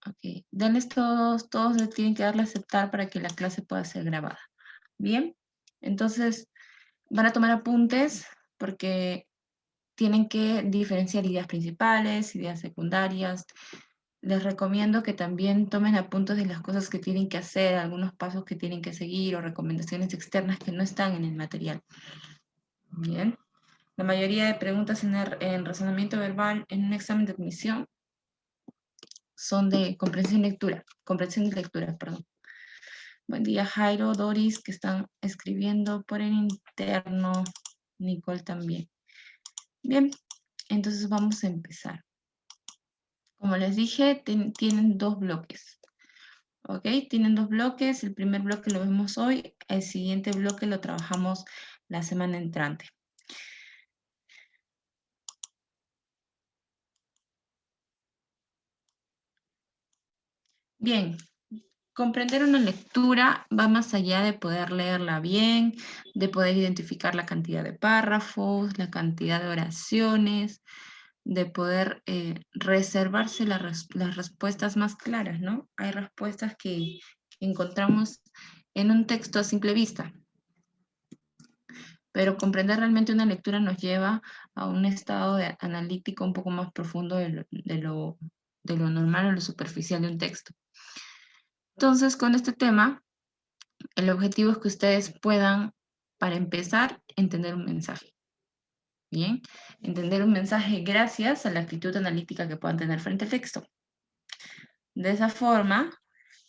Ok, denles todos les tienen que darle a aceptar para que la clase pueda ser grabada. Bien, entonces van a tomar apuntes porque tienen que diferenciar ideas principales, ideas secundarias. Les recomiendo que también tomen apuntes de las cosas que tienen que hacer, algunos pasos que tienen que seguir o recomendaciones externas que no están en el material. Bien. La mayoría de preguntas en razonamiento verbal en un examen de admisión son de comprensión y lectura, perdón. Buen día, Jairo, Doris, que están escribiendo por el interno, Nicole también. Bien, entonces vamos a empezar. Como les dije, tienen dos bloques. ¿Ok? Tienen dos bloques. El primer bloque lo vemos hoy. El siguiente bloque lo trabajamos la semana entrante. Bien, comprender una lectura va más allá de poder leerla bien, de poder identificar la cantidad de párrafos, la cantidad de oraciones, de poder reservarse las respuestas más claras, ¿no? Hay respuestas que encontramos en un texto a simple vista, pero comprender realmente una lectura nos lleva a un estado analítico un poco más profundo de lo normal o lo superficial de un texto. Entonces, con este tema, el objetivo es que ustedes puedan, para empezar, entender un mensaje. Bien, entender un mensaje gracias a la actitud analítica que puedan tener frente al texto. De esa forma,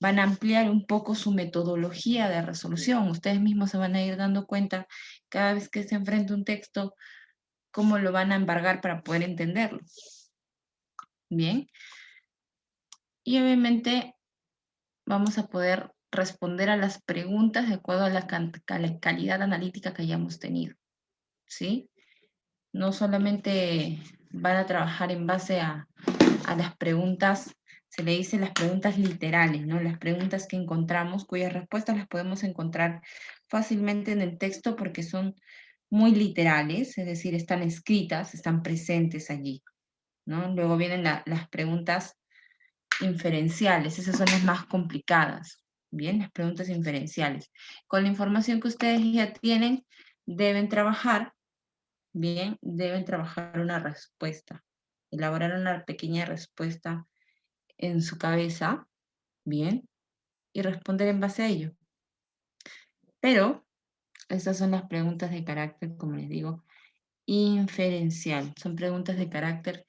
van a ampliar un poco su metodología de resolución. Ustedes mismos se van a ir dando cuenta cada vez que se enfrenta un texto, cómo lo van a embargar para poder entenderlo. Bien. Y obviamente vamos a poder responder a las preguntas de acuerdo a la calidad analítica que hayamos tenido. ¿Sí? No solamente van a trabajar en base a las preguntas, se le dice las preguntas literales, ¿no? Las preguntas que encontramos, cuyas respuestas las podemos encontrar fácilmente en el texto porque son muy literales, es decir, están escritas, están presentes allí, ¿no? Luego vienen las preguntas inferenciales, esas son las más complicadas, ¿bien? Las preguntas inferenciales. Con la información que ustedes ya tienen, deben trabajar, ¿bien? Deben trabajar una respuesta, elaborar una pequeña respuesta en su cabeza, ¿bien? Y responder en base a ello. Pero estas son las preguntas de carácter, como les digo, inferencial. Son preguntas de carácter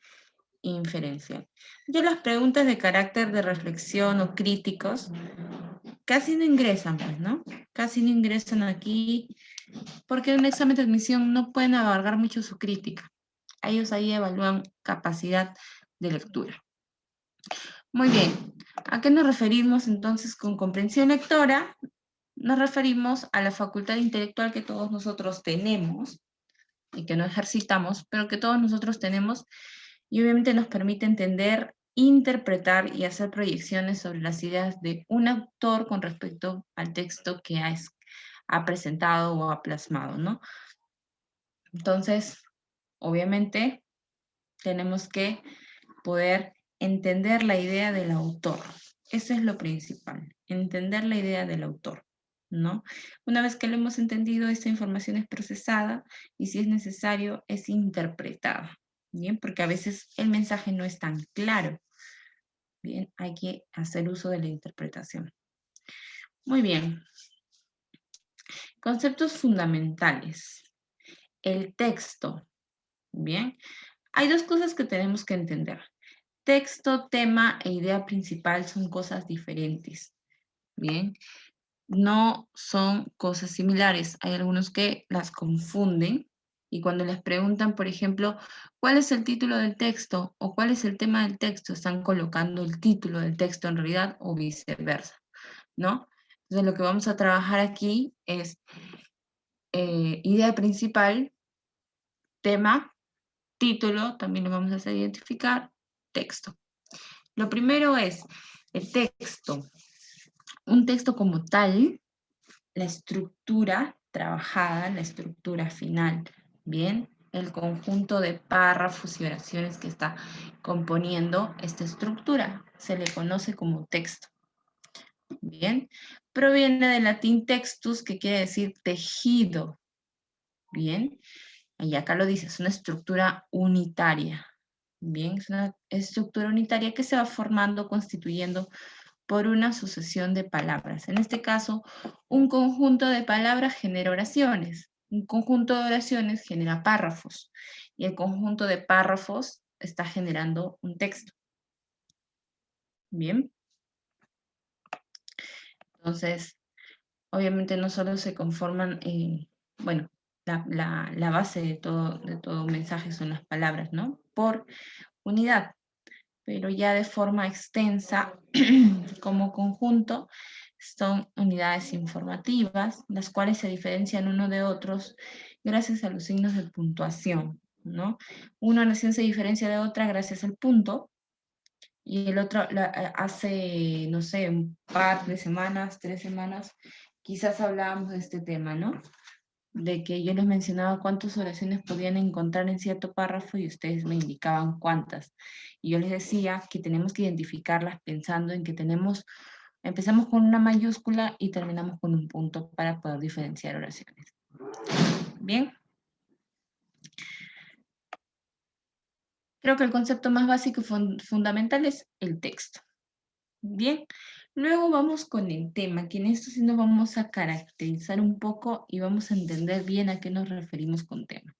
inferencial. Ya las preguntas de carácter de reflexión o críticos casi no ingresan, pues, ¿no? Casi no ingresan aquí porque en un examen de admisión no pueden abarcar mucho su crítica. Ellos ahí evalúan capacidad de lectura. Muy bien, ¿a qué nos referimos entonces con comprensión lectora? Nos referimos a la facultad intelectual que todos nosotros tenemos y que no ejercitamos, pero que todos nosotros tenemos y obviamente nos permite entender, interpretar y hacer proyecciones sobre las ideas de un autor con respecto al texto que ha presentado o ha plasmado, ¿no? Entonces, obviamente, tenemos que poder entender la idea del autor. Eso es lo principal, entender la idea del autor, ¿no? Una vez que lo hemos entendido, esta información es procesada y si es necesario, es interpretada, ¿bien? Porque a veces el mensaje no es tan claro, ¿bien? Hay que hacer uso de la interpretación. Muy bien. Conceptos fundamentales. El texto, ¿bien? Hay dos cosas que tenemos que entender. Texto, tema e idea principal son cosas diferentes, ¿bien? No son cosas similares. Hay algunos que las confunden y cuando les preguntan, por ejemplo, ¿cuál es el título del texto o cuál es el tema del texto? Están colocando el título del texto en realidad o viceversa, ¿no? Entonces lo que vamos a trabajar aquí es idea principal, tema, título, también lo vamos a hacer identificar, texto. Lo primero es el texto. Un texto como tal, la estructura trabajada, la estructura final, ¿bien? el conjunto de párrafos y oraciones que está componiendo esta estructura. Se le conoce como texto. Bien, proviene del latín textus, que quiere decir tejido. Bien, y acá lo dice, es una estructura unitaria. Bien, es una estructura unitaria que se va formando, constituyendo por una sucesión de palabras. En este caso, un conjunto de palabras genera oraciones. Un conjunto de oraciones genera párrafos. Y el conjunto de párrafos está generando un texto. Bien. Entonces, obviamente no solo se conforman, bueno, la base de todo mensaje son las palabras, ¿no? Por unidad, pero ya de forma extensa, como conjunto, son unidades informativas, las cuales se diferencian uno de otros gracias a los signos de puntuación, ¿no? Una oración se diferencia de otra gracias al punto, y el otro hace, no sé, un par de semanas, 3 semanas, quizás hablábamos de este tema, ¿no? De que yo les mencionaba cuántas oraciones podían encontrar en cierto párrafo y ustedes me indicaban cuántas. Y yo les decía que tenemos que identificarlas pensando en que empezamos con una mayúscula y terminamos con un punto para poder diferenciar oraciones. Bien. Creo que el concepto más básico y fundamental es el texto. Bien, luego vamos con el tema, que en esto sí nos vamos a caracterizar un poco y vamos a entender bien a qué nos referimos con tema.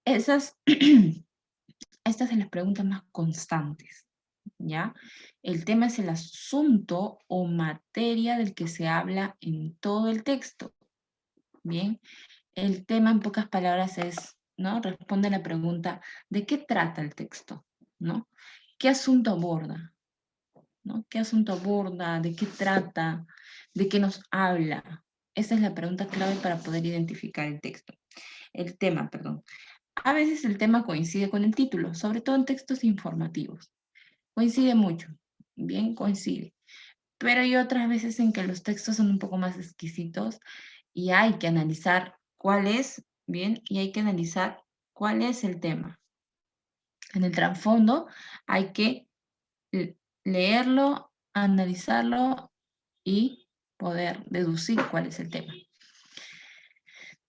Estas son las preguntas más constantes, ¿ya? El tema es el asunto o materia del que se habla en todo el texto, ¿bien? El tema, en pocas palabras, es, ¿no? Responde a la pregunta, ¿de qué trata el texto? ¿No? ¿Qué asunto aborda? ¿No? ¿Qué asunto aborda? ¿De qué trata? ¿De qué nos habla? Esa es la pregunta clave para poder identificar el texto. El tema, perdón. A veces el tema coincide con el título, sobre todo en textos informativos. Coincide mucho, bien coincide. Pero hay otras veces en que los textos son un poco más exquisitos y hay que analizar cuál es, bien, y hay que analizar cuál es el tema. En el trasfondo hay que leerlo, analizarlo y poder deducir cuál es el tema.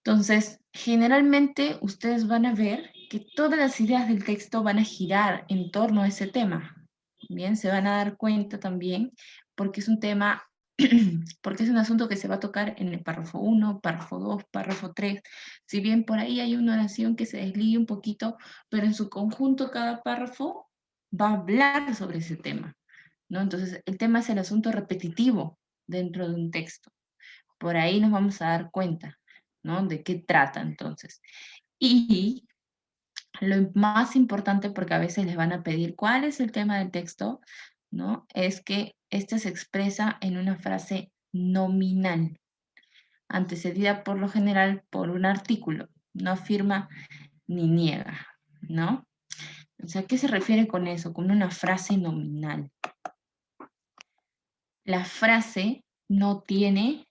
Entonces, generalmente ustedes van a ver que todas las ideas del texto van a girar en torno a ese tema. Bien, se van a dar cuenta también porque es un tema, porque es un asunto que se va a tocar en el párrafo 1, párrafo 2, párrafo 3. Si bien por ahí hay una oración que se desligue un poquito, pero en su conjunto cada párrafo va a hablar sobre ese tema, ¿no? Entonces, el tema es el asunto repetitivo dentro de un texto. Por ahí nos vamos a dar cuenta, ¿no? De qué trata entonces. Y lo más importante, porque a veces les van a pedir cuál es el tema del texto, ¿no? Es que este se expresa en una frase nominal, antecedida por lo general por un artículo, no afirma ni niega, ¿no? O sea, ¿qué se refiere con eso? Con una frase nominal. La frase no tiene,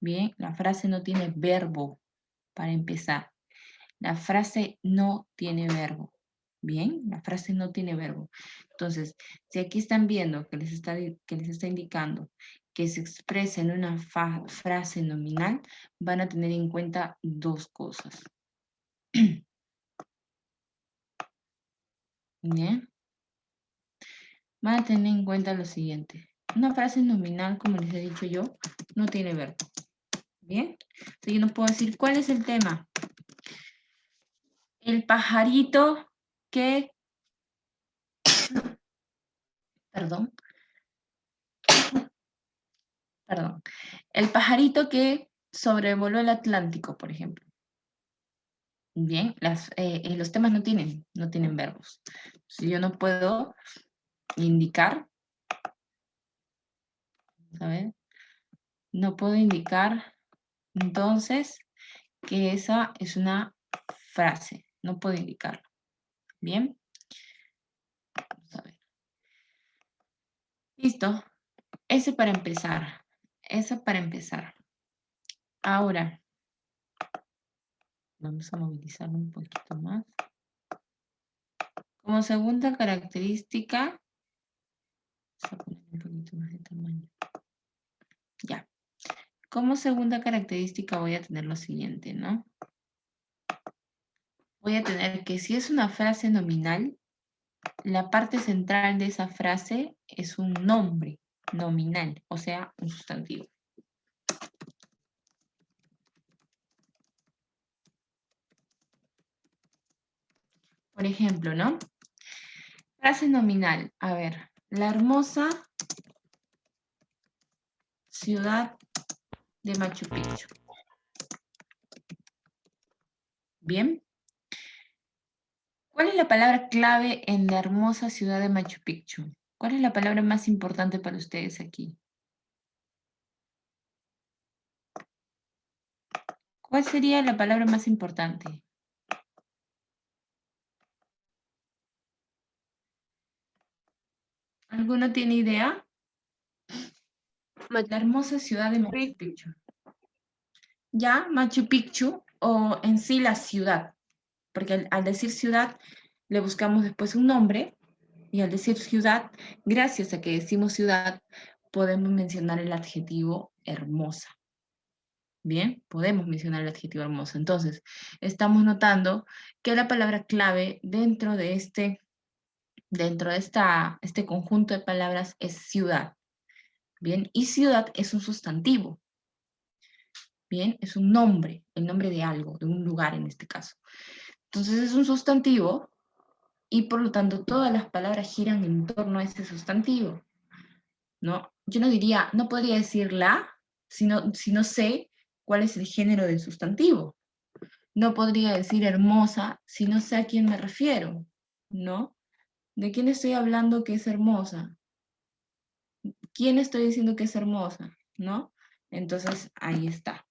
bien, la frase no tiene verbo, para empezar. La frase no tiene verbo. Bien, la frase no tiene verbo. Entonces, si aquí están viendo que les está indicando que se expresa en una frase nominal, van a tener en cuenta dos cosas. Bien. Van a tener en cuenta lo siguiente. Una frase nominal, como les he dicho yo, no tiene verbo. Bien. Entonces yo no puedo decir, ¿cuál es el tema? El pajarito que... Perdón. Perdón. El pajarito que sobrevoló el Atlántico, por ejemplo. Bien, los temas no tienen verbos. Si yo no puedo indicar, ¿sabes? No puedo indicar, entonces, que esa es una frase. No puedo indicarlo. Bien. Vamos a ver. Listo. Ese para empezar. Eso para empezar. Ahora, Vamos a movilizarlo un poquito más. Como segunda característica, vamos a poner un poquito más de tamaño. Ya. Como segunda característica voy a tener lo siguiente, ¿no? Voy a tener que si es una frase nominal, la parte central de esa frase es un nombre nominal, o sea, un sustantivo. Por ejemplo, ¿no? Frase nominal. A ver, la hermosa ciudad de Machu Picchu. Bien. ¿Cuál es la palabra clave en la hermosa ciudad de Machu Picchu? ¿Cuál es la palabra más importante para ustedes aquí? ¿Cuál sería la palabra más importante? ¿Alguno tiene idea? La hermosa ciudad de Machu Picchu. Ya, Machu Picchu, o en sí la ciudad, porque al decir ciudad le buscamos después un nombre, y al decir ciudad, gracias a que decimos ciudad, podemos mencionar el adjetivo hermosa. Bien, podemos mencionar el adjetivo hermosa. Entonces, estamos notando que la palabra clave dentro de este conjunto de palabras es ciudad. Bien, y ciudad es un sustantivo. Bien, es un nombre, el nombre de algo, de un lugar en este caso. Entonces es un sustantivo y por lo tanto todas las palabras giran en torno a ese sustantivo. ¿No? Yo no diría, no podría decir la, si no sé cuál es el género del sustantivo. No podría decir hermosa si no sé a quién me refiero, ¿no? ¿De quién estoy hablando que es hermosa? ¿Quién estoy diciendo que es hermosa? ¿No? Entonces, ahí está.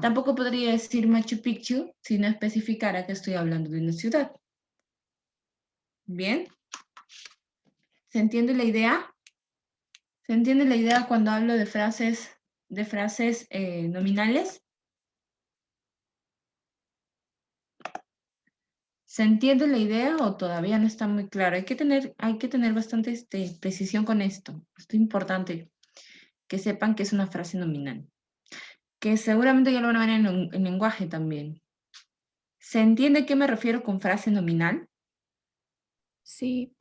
Tampoco podría decir Machu Picchu si no especificara que estoy hablando de una ciudad. ¿Bien? ¿Se entiende la idea? ¿Se entiende la idea cuando hablo de frases nominales? ¿Se entiende la idea o todavía no está muy claro? Hay que tener bastante precisión con esto. Esto es importante, que sepan que es una frase nominal. Que seguramente ya lo van a ver en lenguaje también. ¿Se entiende a qué me refiero con frase nominal? Sí.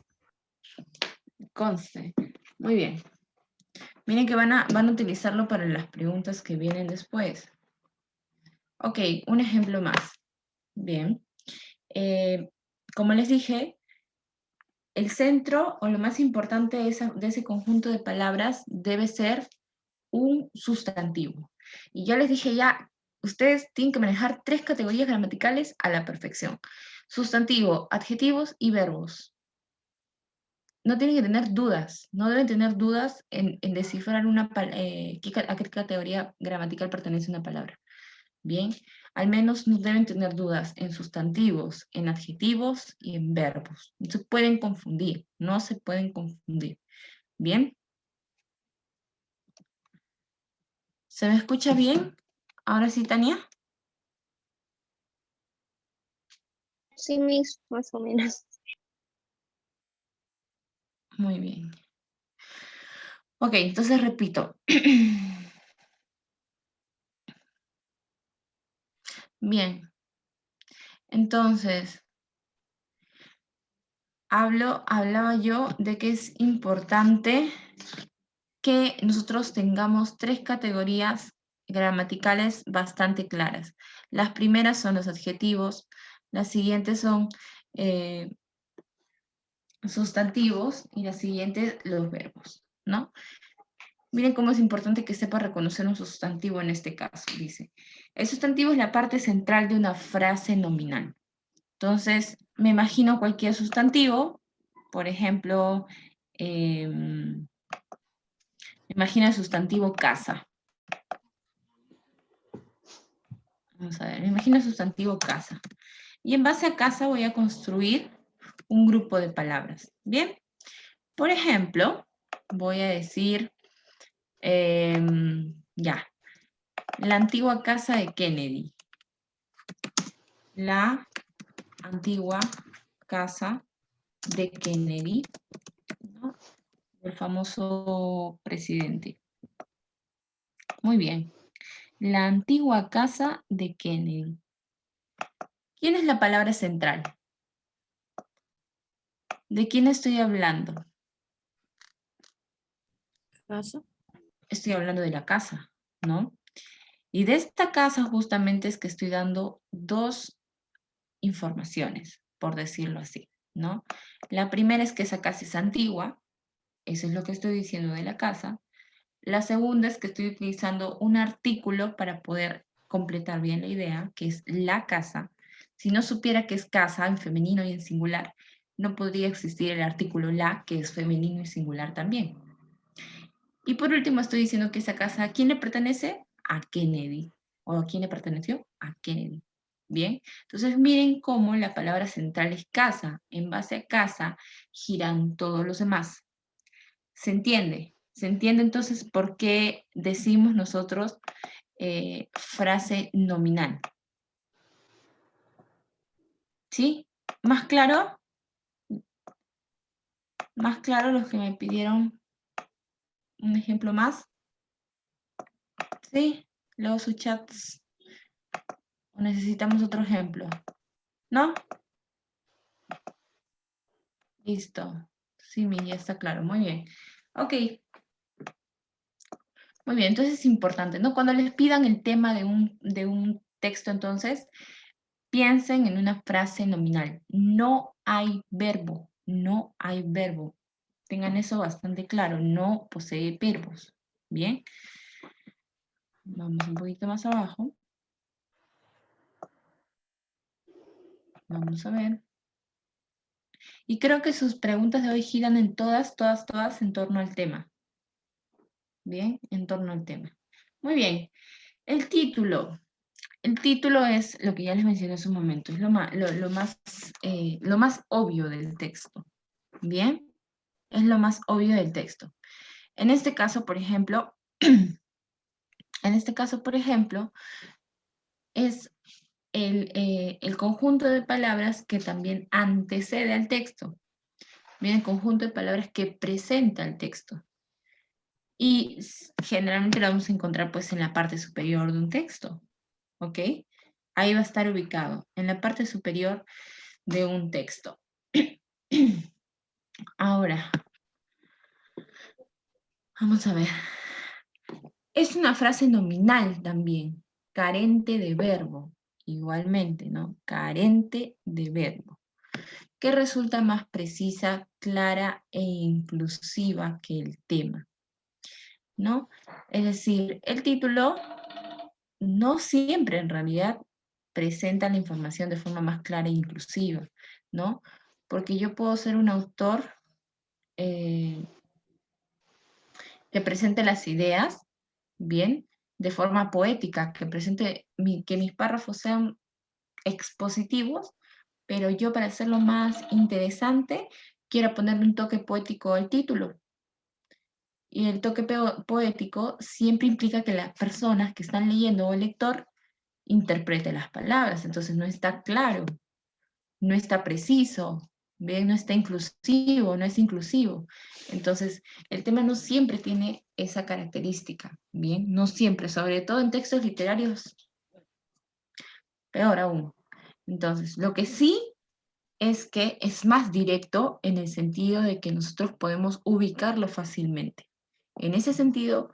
Conste. Muy bien. Miren que van a utilizarlo para las preguntas que vienen después. Ok, un ejemplo más. Bien. Como les dije, el centro o lo más importante de ese conjunto de palabras debe ser un sustantivo. Y ya les dije ustedes tienen que manejar 3 categorías gramaticales a la perfección. Sustantivo, adjetivos y verbos. No tienen que tener dudas, no deben tener dudas en descifrar a qué categoría gramatical pertenece una palabra. Bien, al menos no deben tener dudas en sustantivos, en adjetivos y en verbos. No se pueden confundir, no se pueden confundir. Bien. ¿Se me escucha bien? Ahora sí, Tania. Sí, más o menos. Muy bien. Ok, entonces repito. Bien. Entonces, hablaba yo de que es importante que nosotros tengamos 3 categorías gramaticales bastante claras. Las primeras son los adjetivos, las siguientes son sustantivos y las siguientes los verbos, ¿no? Miren cómo es importante que sepa reconocer un sustantivo en este caso, dice. El sustantivo es la parte central de una frase nominal. Entonces, me imagino cualquier sustantivo, por ejemplo, me imagino el sustantivo casa. Vamos a ver, me imagino el sustantivo casa. Y en base a casa voy a construir un grupo de palabras. ¿Bien? Por ejemplo, voy a decir, la antigua casa de Kennedy. la antigua casa de Kennedy, ¿no? El famoso presidente. Muy bien. La antigua casa de Kennedy. ¿Quién es la palabra central? ¿De quién estoy hablando? Casa. Estoy hablando de la casa, ¿no? Y de esta casa justamente es que estoy dando dos informaciones, por decirlo así, ¿no? La primera es que esa casa es antigua, eso es lo que estoy diciendo de la casa. La segunda es que estoy utilizando un artículo para poder completar bien la idea, que es la casa. Si no supiera que es casa en femenino y en singular, no podría existir el artículo la, que es femenino y singular también. Y por último estoy diciendo que esa casa, ¿a quién le pertenece? A Kennedy. ¿O a quién le perteneció? A Kennedy. Bien, entonces miren cómo la palabra central es casa. En base a casa giran todos los demás. ¿Se entiende? ¿Se entiende entonces por qué decimos nosotros frase nominal? ¿Sí? ¿Más claro? ¿Más claro los que me pidieron un ejemplo más? ¿Sí? Leo sus chats. ¿O necesitamos otro ejemplo? ¿No? Listo. Sí, ya está claro. Muy bien. Ok. Muy bien. Entonces es importante, ¿no? Cuando les pidan el tema de un texto, entonces, piensen en una frase nominal. No hay verbo. No hay verbo. Tengan eso bastante claro. No posee verbos. Bien. Vamos un poquito más abajo. Vamos a ver. Y creo que sus preguntas de hoy giran en todas en torno al tema. Bien, en torno al tema. Muy bien. El título. El título es lo que ya les mencioné hace un momento, es lo más obvio del texto. ¿Bien? Es lo más obvio del texto. En este caso, por ejemplo, es el conjunto de palabras que también antecede al texto. Bien, el conjunto de palabras que presenta el texto. Y generalmente lo vamos a encontrar pues en la parte superior de un texto. ¿Ok? Ahí va a estar ubicado, en la parte superior de un texto. Ahora, vamos a ver. Es una frase nominal también, carente de verbo, igualmente, ¿no? Carente de verbo, que resulta más precisa, clara e inclusiva que el tema, ¿no? Es decir, el título no siempre en realidad presenta la información de forma más clara e inclusiva, ¿no? Porque yo puedo ser un autor que presente las ideas, bien, de forma poética, que presente, que mis párrafos sean expositivos, pero yo para hacerlo más interesante, quiero ponerle un toque poético al título. Y el toque poético siempre implica que las personas que están leyendo o el lector interprete las palabras, entonces no está claro, no está preciso, ¿bien? No está inclusivo, no es inclusivo. Entonces, el tema no siempre tiene esa característica, ¿bien? No siempre, sobre todo en textos literarios, peor aún. Entonces, lo que sí es que es más directo en el sentido de que nosotros podemos ubicarlo fácilmente. En ese sentido,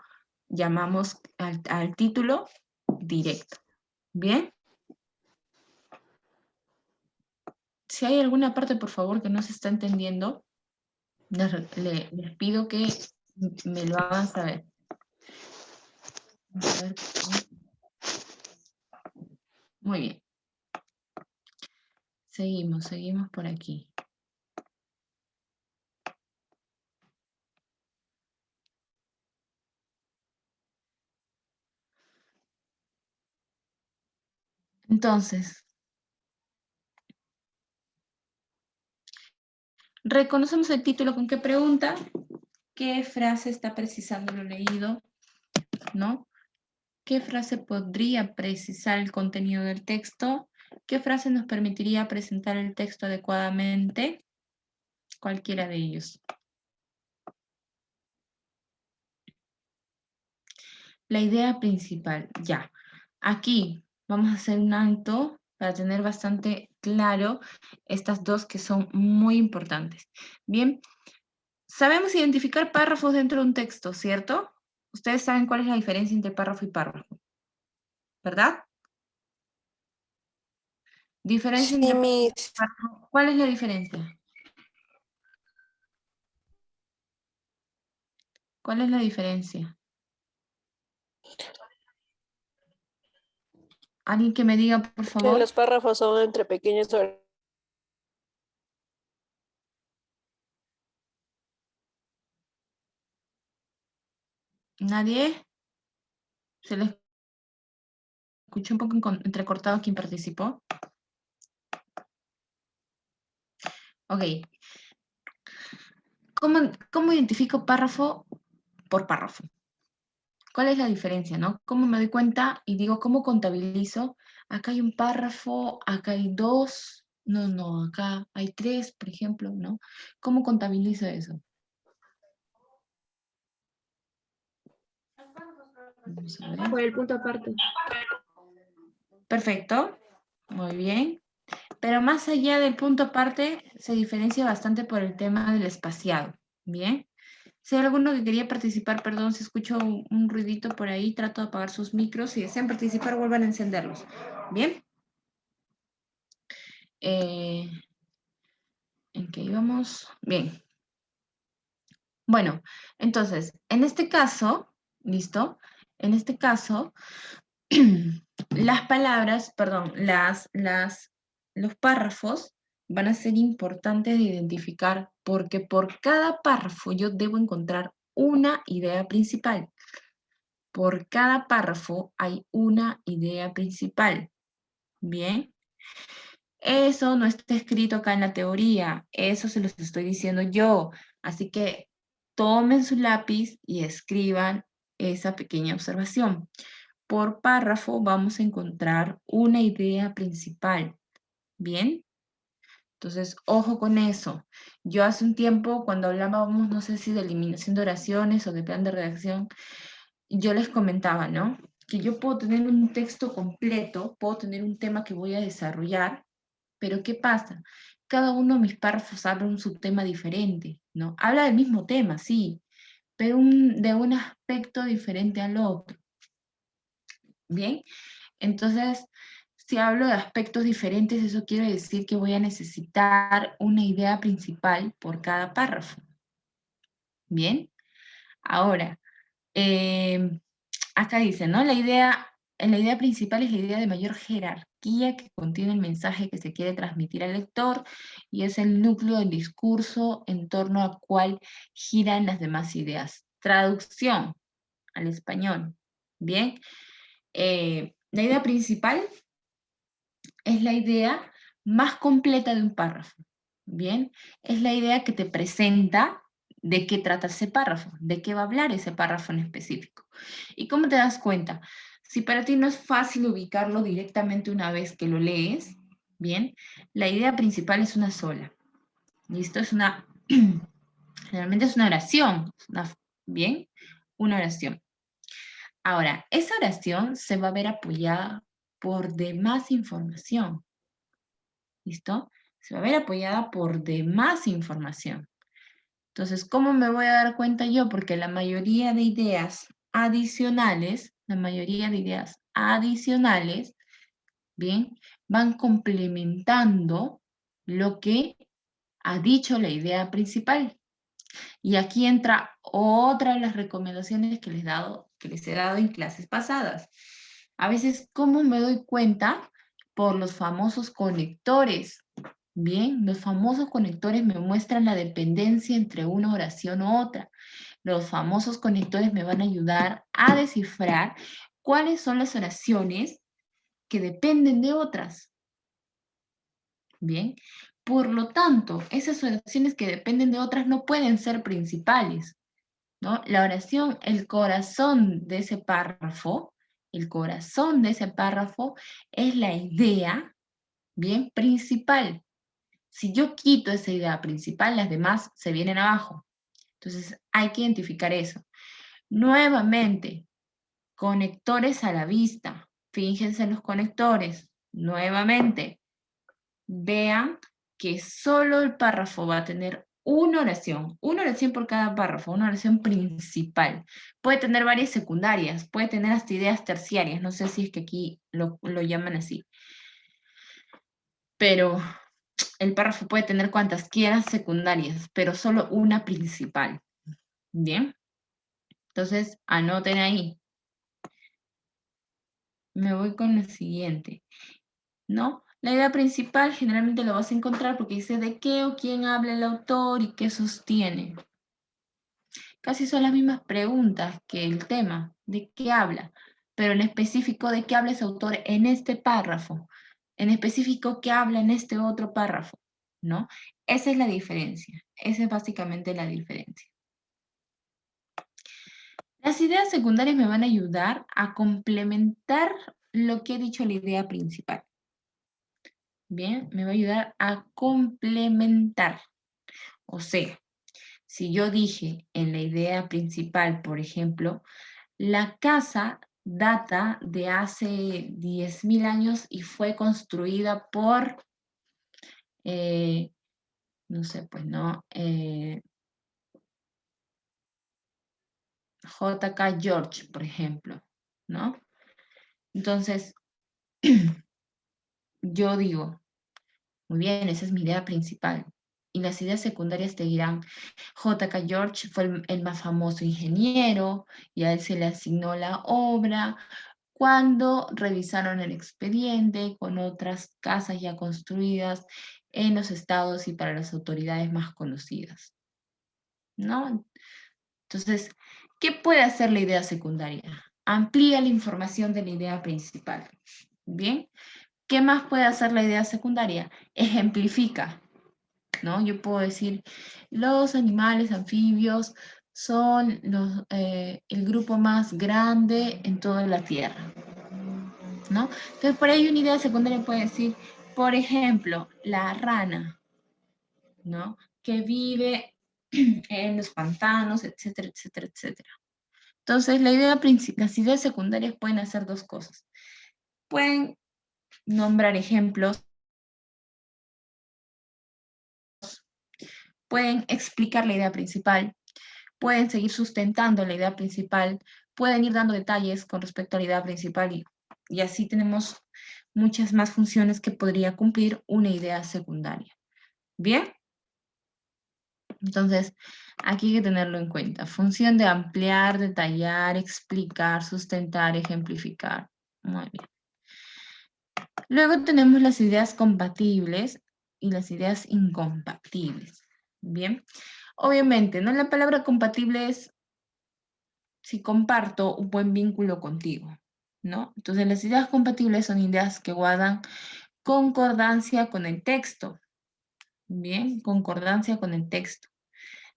llamamos al título directo, ¿bien? Si hay alguna parte, por favor, que no se está entendiendo, les pido que me lo hagan saber. A ver. Muy bien. Seguimos por aquí. Entonces, reconocemos el título con qué pregunta, qué frase está precisando lo leído, ¿no? ¿Qué frase podría precisar el contenido del texto? ¿Qué frase nos permitiría presentar el texto adecuadamente? Cualquiera de ellos. La idea principal, ya. Aquí vamos a hacer un alto para tener bastante claro estas dos que son muy importantes. Bien, sabemos identificar párrafos dentro de un texto, ¿cierto? Ustedes saben cuál es la diferencia entre párrafo y párrafo, ¿verdad? Diferencia Sí, entre párrafo mis. y párrafo. ¿Cuál es la diferencia? ¿Cuál es la diferencia? Alguien que me diga, por Que favor. los párrafos son entre pequeños. ¿Nadie? ¿Se les escuchó un poco entrecortado quien participó? Ok. ¿Cómo identifico párrafo por párrafo? ¿Cuál es la diferencia, no? ¿Cómo me doy cuenta y digo, cómo contabilizo? Acá hay un párrafo, acá hay dos, no, acá hay tres, por ejemplo, ¿no? ¿Cómo contabilizo eso? Vamos a ver. Por el punto aparte. Perfecto, muy bien. Pero más allá del punto aparte, se diferencia bastante por el tema del espaciado, ¿bien? Si hay alguno que quería participar, perdón, si escucho un ruidito por ahí, trato de apagar sus micros. Si desean participar, vuelvan a encenderlos. ¿Bien? ¿En qué íbamos? Bien. Bueno, entonces, en este caso, ¿listo? En este caso, las palabras, perdón, los párrafos van a ser importantes de identificar porque por cada párrafo yo debo encontrar una idea principal. Por cada párrafo hay una idea principal. Bien. Eso no está escrito acá en la teoría, eso se los estoy diciendo yo. Así que tomen su lápiz y escriban esa pequeña observación. Por párrafo vamos a encontrar una idea principal. ¿Bien? Entonces, ojo con eso. Yo hace un tiempo, cuando hablábamos, no sé si de eliminación de oraciones o de plan de redacción, yo les comentaba, ¿no? Que yo puedo tener un texto completo, puedo tener un tema que voy a desarrollar, pero ¿qué pasa? Cada uno de mis párrafos habla un subtema diferente, ¿no? Habla del mismo tema, sí, pero de un aspecto diferente al otro. ¿Bien? Entonces, si hablo de aspectos diferentes, eso quiere decir que voy a necesitar una idea principal por cada párrafo. ¿Bien? Ahora, acá dice, ¿no? La idea principal es la idea de mayor jerarquía que contiene el mensaje que se quiere transmitir al lector y es el núcleo del discurso en torno al cual giran las demás ideas. Traducción al español. Bien. La idea principal es la idea más completa de un párrafo. Bien. Es la idea que te presenta de qué trata ese párrafo, de qué va a hablar ese párrafo en específico. ¿Y cómo te das cuenta? Si para ti no es fácil ubicarlo directamente una vez que lo lees, bien, la idea principal es una sola. ¿Listo? Realmente es una oración, bien, una oración. Ahora, esa oración se va a ver apoyada por demás información. ¿Listo? Se va a ver apoyada por demás información. Entonces, ¿cómo me voy a dar cuenta yo? Porque la mayoría de ideas adicionales, bien, van complementando lo que ha dicho la idea principal. Y aquí entra otra de las recomendaciones que les he dado en clases pasadas. A veces, ¿cómo me doy cuenta? Por los famosos conectores. Bien, los famosos conectores me muestran la dependencia entre una oración u otra. Los famosos conectores me van a ayudar a descifrar cuáles son las oraciones que dependen de otras. Bien, por lo tanto, esas oraciones que dependen de otras no pueden ser principales, ¿no? La oración, el corazón de ese párrafo es la idea Bien, principal. Si yo quito esa idea principal, las demás se vienen abajo. Entonces, hay que identificar eso. Nuevamente, conectores a la vista. Fíjense en los conectores. Nuevamente, vean que solo el párrafo va a tener una oración por cada párrafo, una oración principal. Puede tener varias secundarias, puede tener hasta ideas terciarias, no sé si es que aquí lo llaman así. Pero el párrafo puede tener cuantas quieras secundarias, pero solo una principal. ¿Bien? Entonces, anoten ahí. Me voy con la siguiente, ¿no? La idea principal generalmente lo vas a encontrar porque dice de qué o quién habla el autor y qué sostiene. Casi son las mismas preguntas que el tema, de qué habla, pero en específico de qué habla ese autor en este párrafo, en específico qué habla en este otro párrafo, ¿no? Esa es la diferencia, esa es básicamente la diferencia. Las ideas secundarias me van a ayudar a complementar lo que he dicho la idea principal. Bien, me va a ayudar a complementar. O sea, si yo dije en la idea principal, por ejemplo, la casa data de hace 10.000 años y fue construida por, no sé, pues, ¿no? J.K. George, por ejemplo, ¿no? Entonces, yo digo, muy bien, esa es mi idea principal. Y las ideas secundarias te dirán, J.K. George fue el más famoso ingeniero y a él se le asignó la obra cuando revisaron el expediente con otras casas ya construidas en los estados y para las autoridades más conocidas, ¿no? Entonces, ¿qué puede hacer la idea secundaria? Amplía la información de la idea principal. ¿Bien? ¿Qué más puede hacer la idea secundaria? Ejemplifica, ¿no? Yo puedo decir, los animales anfibios son el grupo más grande en toda la Tierra, ¿no? Entonces, por ahí una idea secundaria puede decir, por ejemplo, la rana, ¿no? Que vive en los pantanos, etcétera, etcétera, etcétera. Entonces, las ideas secundarias pueden hacer dos cosas. Pueden nombrar ejemplos, pueden explicar la idea principal, pueden seguir sustentando la idea principal, pueden ir dando detalles con respecto a la idea principal y así tenemos muchas más funciones que podría cumplir una idea secundaria. ¿Bien? Entonces, aquí hay que tenerlo en cuenta. Función de ampliar, detallar, explicar, sustentar, ejemplificar. Muy bien. Luego tenemos las ideas compatibles y las ideas incompatibles. Bien. Obviamente, ¿no? La palabra compatible es si comparto un buen vínculo contigo, ¿no? Entonces, las ideas compatibles son ideas que guardan concordancia con el texto. Bien, concordancia con el texto.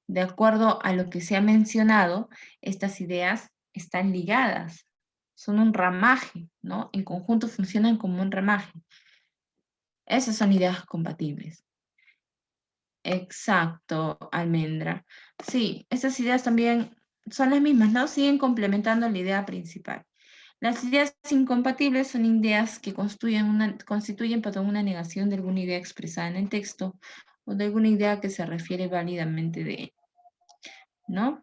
De acuerdo a lo que se ha mencionado, estas ideas están ligadas, son un ramaje, ¿no? En conjunto funcionan como un ramaje. Esas son ideas compatibles. Exacto, Almendra. Sí, estas ideas también son las mismas, ¿no? Siguen complementando la idea principal. Las ideas incompatibles son ideas que constituyen perdón, una negación de alguna idea expresada en el texto o de alguna idea que se refiere válidamente de él, ¿no?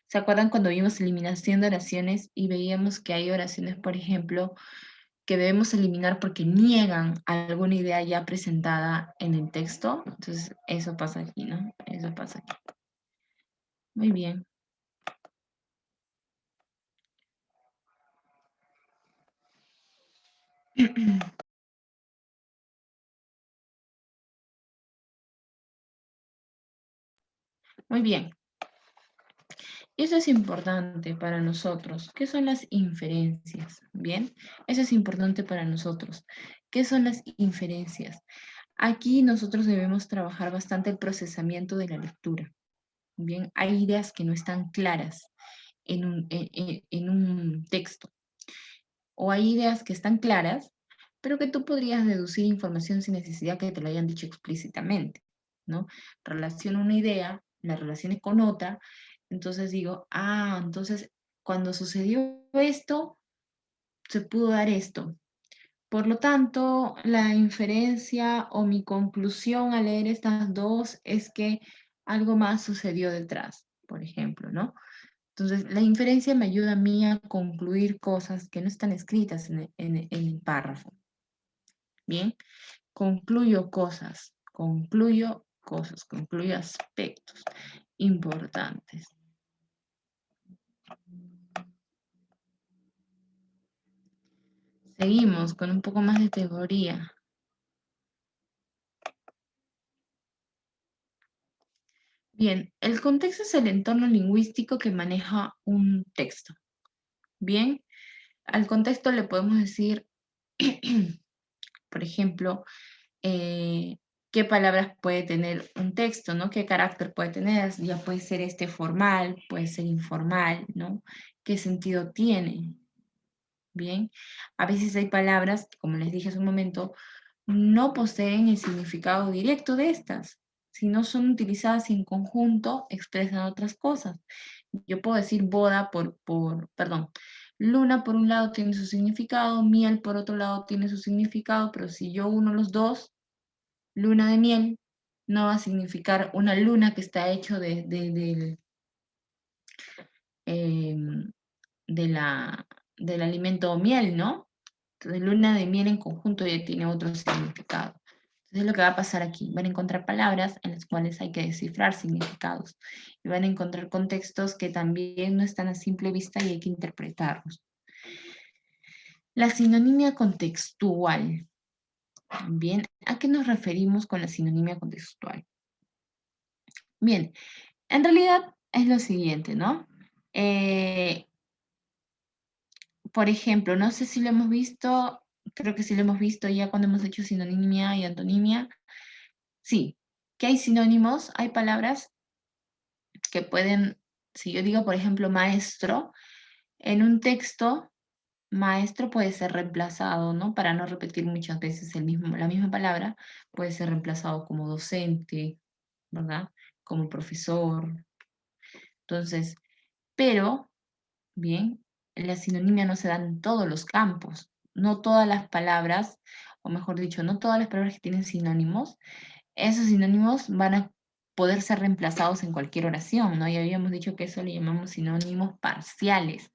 ¿Se acuerdan cuando vimos eliminación de oraciones y veíamos que hay oraciones, por ejemplo, que debemos eliminar porque niegan alguna idea ya presentada en el texto? Entonces, eso pasa aquí, ¿no? Eso pasa aquí. Muy bien. Muy bien. Y eso es importante para nosotros. ¿Qué son las inferencias? Bien, eso es importante para nosotros. ¿Qué son las inferencias? Aquí nosotros debemos trabajar bastante el procesamiento de la lectura. Bien, hay ideas que no están claras en un texto. O hay ideas que están claras, pero que tú podrías deducir información sin necesidad que te lo hayan dicho explícitamente, ¿no? Relaciono una idea, la relaciones con otra, entonces digo, entonces cuando sucedió esto, se pudo dar esto. Por lo tanto, la inferencia o mi conclusión al leer estas dos es que algo más sucedió detrás, por ejemplo, ¿no? Entonces, la inferencia me ayuda a mí a concluir cosas que no están escritas en el párrafo. Bien, concluyo aspectos importantes. Seguimos con un poco más de teoría. Bien, el contexto es el entorno lingüístico que maneja un texto. Bien, al contexto le podemos decir, por ejemplo, qué palabras puede tener un texto, ¿no? Qué carácter puede tener, ya puede ser formal, puede ser informal, ¿no? ¿Qué sentido tiene? Bien, a veces hay palabras, como les dije hace un momento, no poseen el significado directo de estas, sino son utilizadas en conjunto, expresan otras cosas. Yo puedo decir boda perdón, luna por un lado tiene su significado, miel por otro lado tiene su significado, pero si yo uno los dos, luna de miel, no va a significar una luna que está hecho del alimento miel, ¿no? Entonces, luna de miel en conjunto ya tiene otro significado. Entonces, lo que va a pasar aquí, van a encontrar palabras en las cuales hay que descifrar significados. Y van a encontrar contextos que también no están a simple vista y hay que interpretarlos. La sinonimia contextual. Bien, ¿a qué nos referimos con la sinonimia contextual? Bien, en realidad es lo siguiente, ¿no? Por ejemplo, no sé si lo hemos visto, creo que sí lo hemos visto ya cuando hemos hecho sinonimia y antonimia. Sí, que hay sinónimos, hay palabras que pueden, si yo digo, por ejemplo, maestro, en un texto, maestro puede ser reemplazado, ¿no? Para no repetir muchas veces la misma palabra, puede ser reemplazado como docente, ¿verdad? Como profesor. Entonces, pero, bien, la sinonimia no se da en todos los campos. No todas las palabras, o mejor dicho, no todas las palabras que tienen sinónimos, esos sinónimos van a poder ser reemplazados en cualquier oración, ¿no? Ya habíamos dicho que eso le llamamos sinónimos parciales.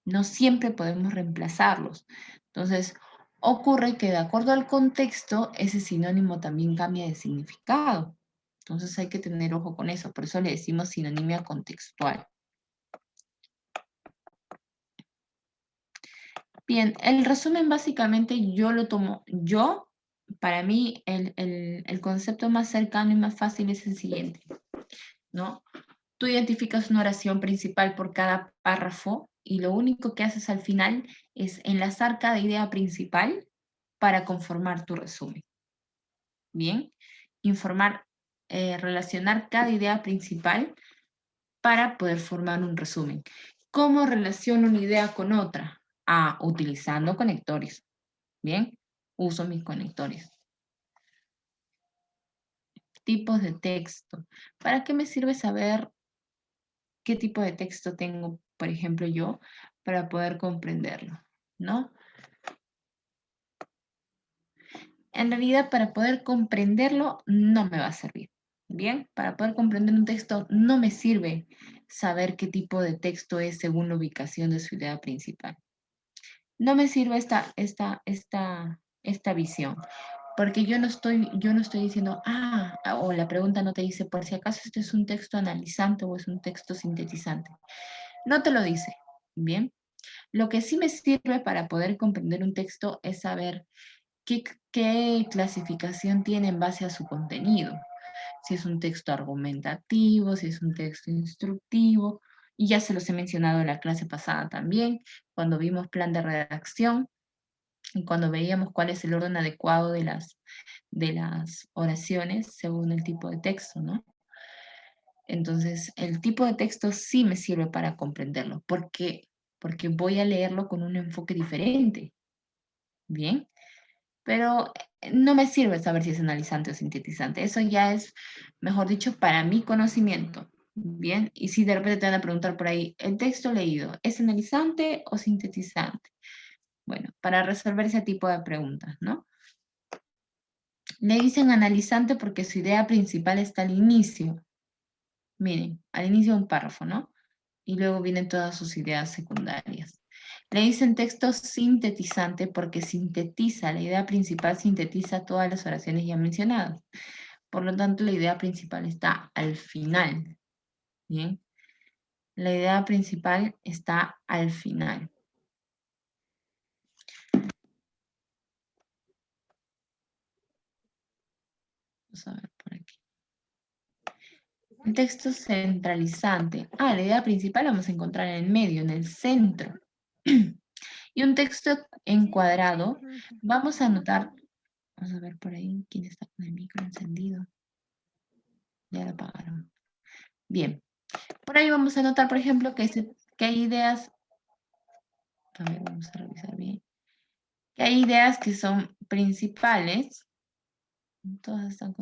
No siempre podemos reemplazarlos. Entonces, ocurre que de acuerdo al contexto, ese sinónimo también cambia de significado. Entonces hay que tener ojo con eso. Por eso le decimos sinonimia contextual. Bien, el resumen básicamente yo lo tomo, para mí el concepto más cercano y más fácil es el siguiente, ¿no? Tú identificas una oración principal por cada párrafo y lo único que haces al final es enlazar cada idea principal para conformar tu resumen. Bien, relacionar cada idea principal para poder formar un resumen. ¿Cómo relaciono una idea con otra? Utilizando conectores. Bien, uso mis conectores. Tipos de texto. ¿Para qué me sirve saber qué tipo de texto tengo, por ejemplo, yo, para poder comprenderlo, ¿no? En realidad, para poder comprenderlo, no me va a servir. Bien, para poder comprender un texto, no me sirve saber qué tipo de texto es según la ubicación de su idea principal. No me sirve esta visión, porque yo no estoy diciendo, o la pregunta no te dice, por si acaso este es un texto analizante o es un texto sintetizante. No te lo dice, ¿bien? Lo que sí me sirve para poder comprender un texto es saber qué clasificación tiene en base a su contenido. Si es un texto argumentativo, si es un texto instructivo, y ya se los he mencionado en la clase pasada también, cuando vimos plan de redacción, y cuando veíamos cuál es el orden adecuado de las oraciones según el tipo de texto, ¿no? Entonces, el tipo de texto sí me sirve para comprenderlo, porque voy a leerlo con un enfoque diferente. Bien, pero no me sirve saber si es analizante o sintetizante. Eso ya es, mejor dicho, para mi conocimiento. Bien, y si de repente te van a preguntar por ahí, ¿el texto leído es analizante o sintetizante? Bueno, para resolver ese tipo de preguntas, ¿no? Le dicen analizante porque su idea principal está al inicio. Miren, al inicio de un párrafo, ¿no? Y luego vienen todas sus ideas secundarias. Le dicen texto sintetizante porque sintetiza, la idea principal sintetiza todas las oraciones ya mencionadas. Por lo tanto, la idea principal está al final. ¿Bien? La idea principal está al final. Vamos a ver por aquí. El texto centralizante. La idea principal la vamos a encontrar en el medio, en el centro. Y un texto encuadrado, vamos a anotar, vamos a ver por ahí quién está con el micro encendido. Ya lo apagaron. Bien. Por ahí vamos a anotar, por ejemplo, que hay ideas, a ver, vamos a revisar bien, que hay ideas que son principales. Todos están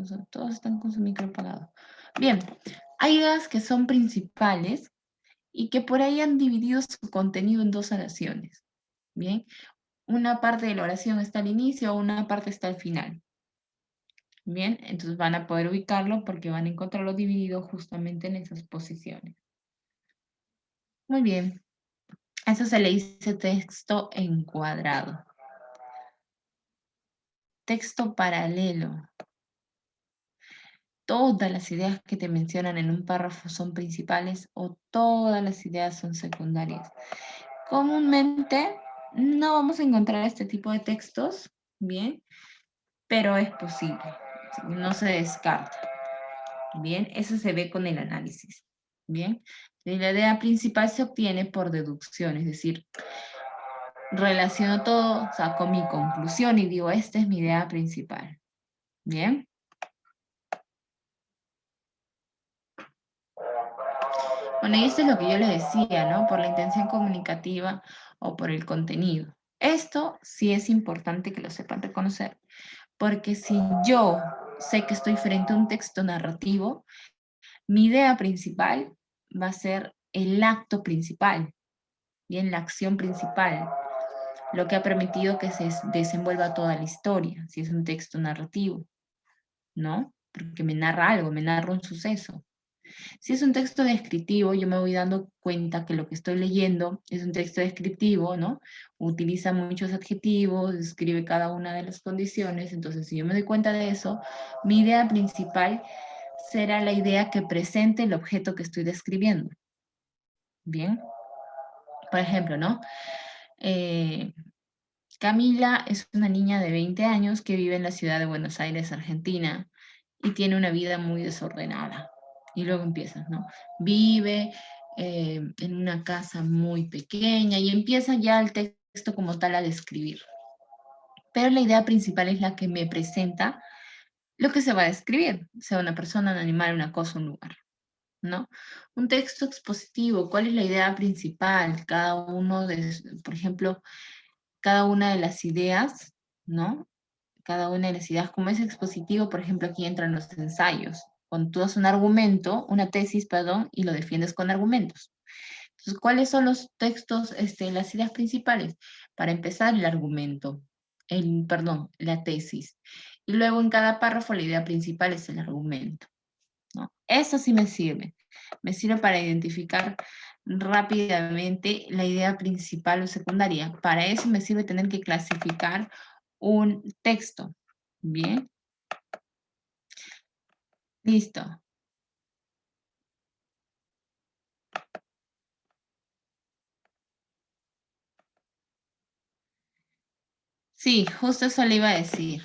con su micro apagado. Bien, hay ideas que son principales y que por ahí han dividido su contenido en dos oraciones. Bien, una parte de la oración está al inicio, una parte está al final. Bien, entonces van a poder ubicarlo porque van a encontrarlo dividido justamente en esas posiciones. Muy bien, a eso se le dice texto encuadrado. Texto paralelo. Todas las ideas que te mencionan en un párrafo son principales o todas las ideas son secundarias. Comúnmente no vamos a encontrar este tipo de textos, bien, pero es posible, no se descarta. Bien, eso se ve con el análisis. Bien, y la idea principal se obtiene por deducción, es decir, relaciono todo, saco mi conclusión y digo, esta es mi idea principal. Bien. Bueno, y esto es lo que yo les decía, ¿no? Por la intención comunicativa o por el contenido. Esto sí es importante que lo sepan reconocer, porque si yo sé que estoy frente a un texto narrativo, mi idea principal va a ser el acto principal, bien, la acción principal, lo que ha permitido que se desenvuelva toda la historia, si es un texto narrativo, ¿no? Porque me narra algo, me narra un suceso. Si es un texto descriptivo, yo me voy dando cuenta que lo que estoy leyendo es un texto descriptivo, ¿no? Utiliza muchos adjetivos, describe cada una de las condiciones, entonces si yo me doy cuenta de eso, mi idea principal será la idea que presente el objeto que estoy describiendo. Bien. Por ejemplo, ¿no? Camila es una niña de 20 años que vive en la ciudad de Buenos Aires, Argentina, y tiene una vida muy desordenada. Y luego empieza, ¿no? Vive en una casa muy pequeña y empieza ya el texto como tal a describir. Pero la idea principal es la que me presenta lo que se va a describir, sea una persona, un animal, una cosa, un lugar, ¿no? Un texto expositivo, ¿cuál es la idea principal? Cada uno de, por ejemplo, cada una de las ideas, ¿no? Cada una de las ideas, como es expositivo, por ejemplo, aquí entran los ensayos. Cuando tú das un argumento, una tesis, perdón, y lo defiendes con argumentos. Entonces, ¿cuáles son los textos, las ideas principales? Para empezar, el argumento, la tesis. Y luego en cada párrafo la idea principal es el argumento, ¿no? Eso sí me sirve. Me sirve para identificar rápidamente la idea principal o secundaria. Para eso me sirve tener que clasificar un texto. Bien. Listo. Sí, justo eso le iba a decir.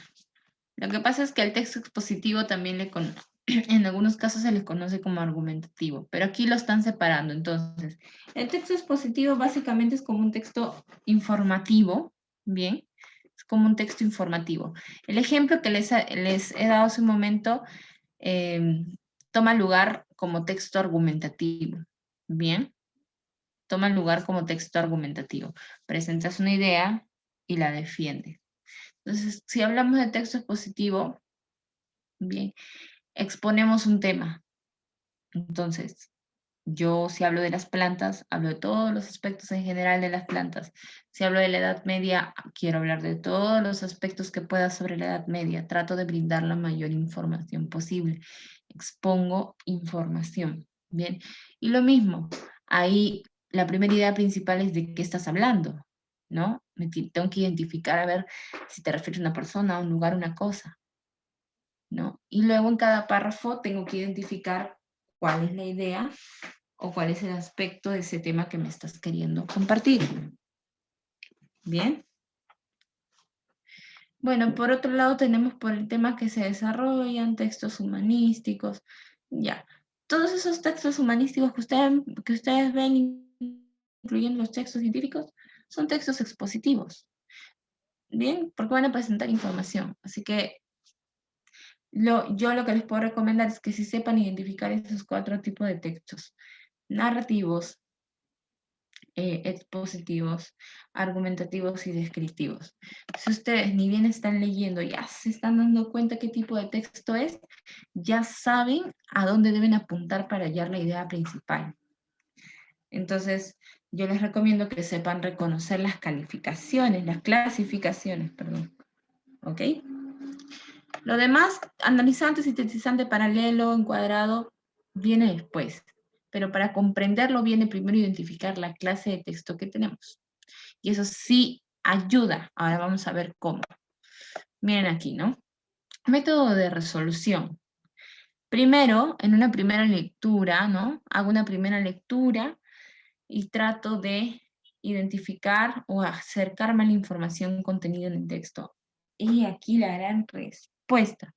Lo que pasa es que el texto expositivo también en algunos casos se le conoce como argumentativo, pero aquí lo están separando. Entonces, el texto expositivo básicamente es como un texto informativo, ¿bien? Es como un texto informativo. El ejemplo que les he dado hace un momento toma lugar como texto argumentativo, ¿bien? Toma lugar como texto argumentativo. Presentas una idea y la defiendes. Entonces, si hablamos de texto expositivo, bien, exponemos un tema. Entonces, yo si hablo de las plantas, hablo de todos los aspectos en general de las plantas. Si hablo de la Edad Media, quiero hablar de todos los aspectos que pueda sobre la Edad Media. Trato de brindar la mayor información posible. Expongo información, ¿bien? Y lo mismo, ahí la primera idea principal es de qué estás hablando, ¿no? Tengo que identificar a ver si te refieres a una persona, a un lugar, una cosa, ¿no? Y luego en cada párrafo tengo que identificar cuál es la idea o cuál es el aspecto de ese tema que me estás queriendo compartir. ¿Bien? Bueno, por otro lado tenemos por el tema que se desarrollan, textos humanísticos, ya. Todos esos textos humanísticos que ustedes ven, incluyendo los textos científicos, son textos expositivos. ¿Bien? Porque van a presentar información. Así que yo lo que les puedo recomendar es que si sepan identificar esos 4 tipos de textos: narrativos, expositivos, argumentativos y descriptivos. Si ustedes ni bien están leyendo, ya se están dando cuenta qué tipo de texto es, ya saben a dónde deben apuntar para hallar la idea principal. Entonces, yo les recomiendo que sepan reconocer las clasificaciones, perdón. ¿Ok? Lo demás, analizante, sintetizante, paralelo, encuadrado, viene después. Pero para comprenderlo viene primero identificar la clase de texto que tenemos. Y eso sí ayuda. Ahora vamos a ver cómo. Miren aquí, ¿no? Método de resolución. Primero, en una primera lectura, ¿no? Hago una primera lectura y trato de identificar o acercarme a la información contenida en el texto. Y aquí la gran respuesta.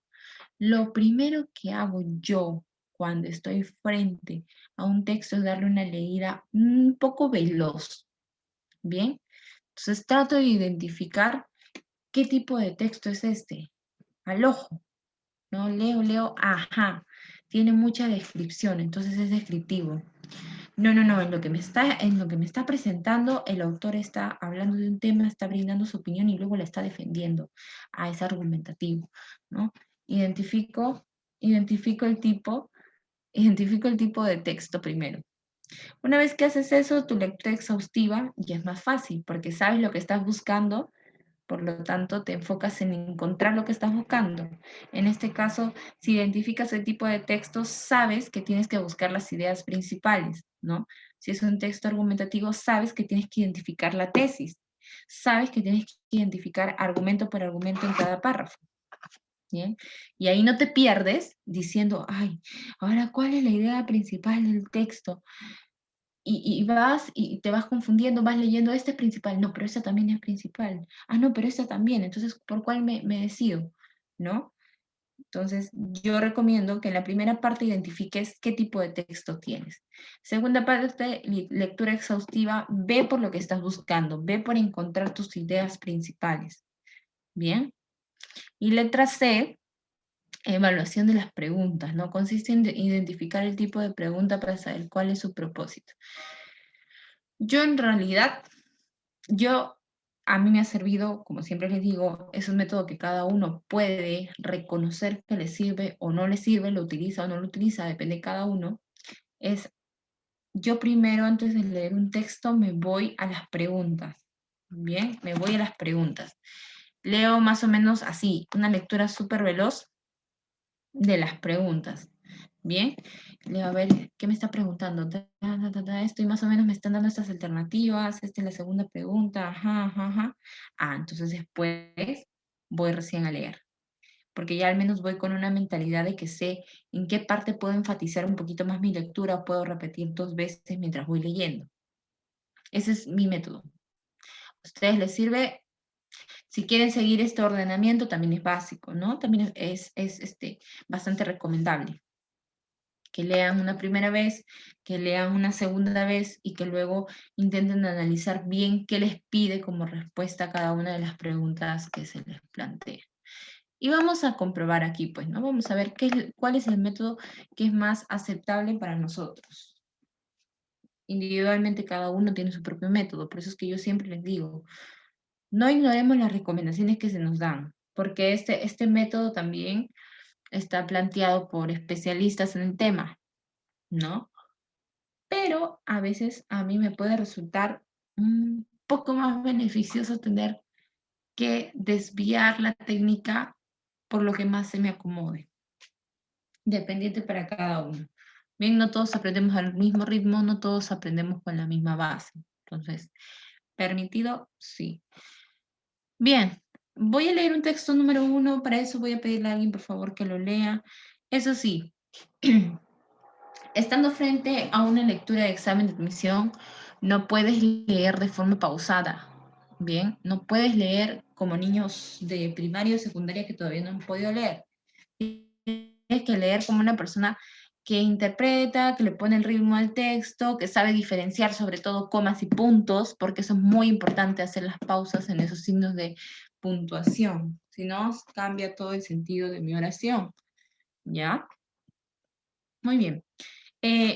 Lo primero que hago yo cuando estoy frente a un texto es darle una leída un poco veloz. ¿Bien? Entonces trato de identificar qué tipo de texto es este, al ojo, ¿no? Leo, ajá, tiene mucha descripción, entonces es descriptivo. No, en lo que me está presentando, el autor está hablando de un tema, está brindando su opinión y luego la está defendiendo. Ah, es argumentativo, ¿no? Identifico identifico el tipo de texto primero. Una vez que haces eso, tu lectura exhaustiva ya es más fácil, porque sabes lo que estás buscando. Por lo tanto, te enfocas en encontrar lo que estás buscando. En este caso, si identificas el tipo de texto, sabes que tienes que buscar las ideas principales, ¿no? Si es un texto argumentativo, sabes que tienes que identificar la tesis. Sabes que tienes que identificar argumento por argumento en cada párrafo. ¿Bien? Y ahí no te pierdes diciendo, ay, ahora, ¿cuál es la idea principal del texto? Y vas y te vas confundiendo, vas leyendo, este es principal, no, pero esta también es principal. Ah, no, pero esta también, entonces, ¿por cuál me decido? ¿No? Entonces, yo recomiendo que en la primera parte identifiques qué tipo de texto tienes. Segunda parte, lectura exhaustiva, ve por lo que estás buscando, ve por encontrar tus ideas principales. ¿Bien? Y letra C, evaluación de las preguntas, ¿no? Consiste en identificar el tipo de pregunta para saber cuál es su propósito. Yo en realidad a mí me ha servido, como siempre les digo, es un método que cada uno puede reconocer que le sirve o no le sirve, lo utiliza o no lo utiliza, depende de cada uno. Yo primero, antes de leer un texto, me voy a las preguntas. Bien, me voy a las preguntas. Leo más o menos así, una lectura súper veloz de las preguntas. Bien, leo a ver qué me está preguntando. Esto y más o menos me están dando estas alternativas. Esta es la segunda pregunta. Ajá, ajá, ajá. Ah, entonces después voy recién a leer. Porque ya al menos voy con una mentalidad de que sé en qué parte puedo enfatizar un poquito más mi lectura o puedo repetir 2 veces mientras voy leyendo. Ese es mi método. ¿A ustedes les sirve? Si quieren seguir este ordenamiento, también es básico, ¿no? También es bastante recomendable. Que lean una primera vez, que lean una segunda vez y que luego intenten analizar bien qué les pide como respuesta a cada una de las preguntas que se les plantea. Y vamos a comprobar aquí, pues, ¿no? Vamos a ver cuál es el método que es más aceptable para nosotros. Individualmente cada uno tiene su propio método, por eso es que yo siempre les digo, no ignoremos las recomendaciones que se nos dan, porque este método también está planteado por especialistas en el tema, ¿no? Pero a veces a mí me puede resultar un poco más beneficioso tener que desviar la técnica por lo que más se me acomode, dependiente para cada uno. Bien, no todos aprendemos al mismo ritmo, no todos aprendemos con la misma base. Entonces, ¿permitido? Sí. Bien, voy a leer un texto número 1, para eso voy a pedirle a alguien, por favor, que lo lea. Eso sí, estando frente a una lectura de examen de admisión, no puedes leer de forma pausada, ¿bien? No puedes leer como niños de primaria o secundaria que todavía no han podido leer. Tienes que leer como una persona que interpreta, que le pone el ritmo al texto, que sabe diferenciar sobre todo comas y puntos, porque eso es muy importante, hacer las pausas en esos signos de puntuación. Si no, cambia todo el sentido de mi oración. ¿Ya? Muy bien.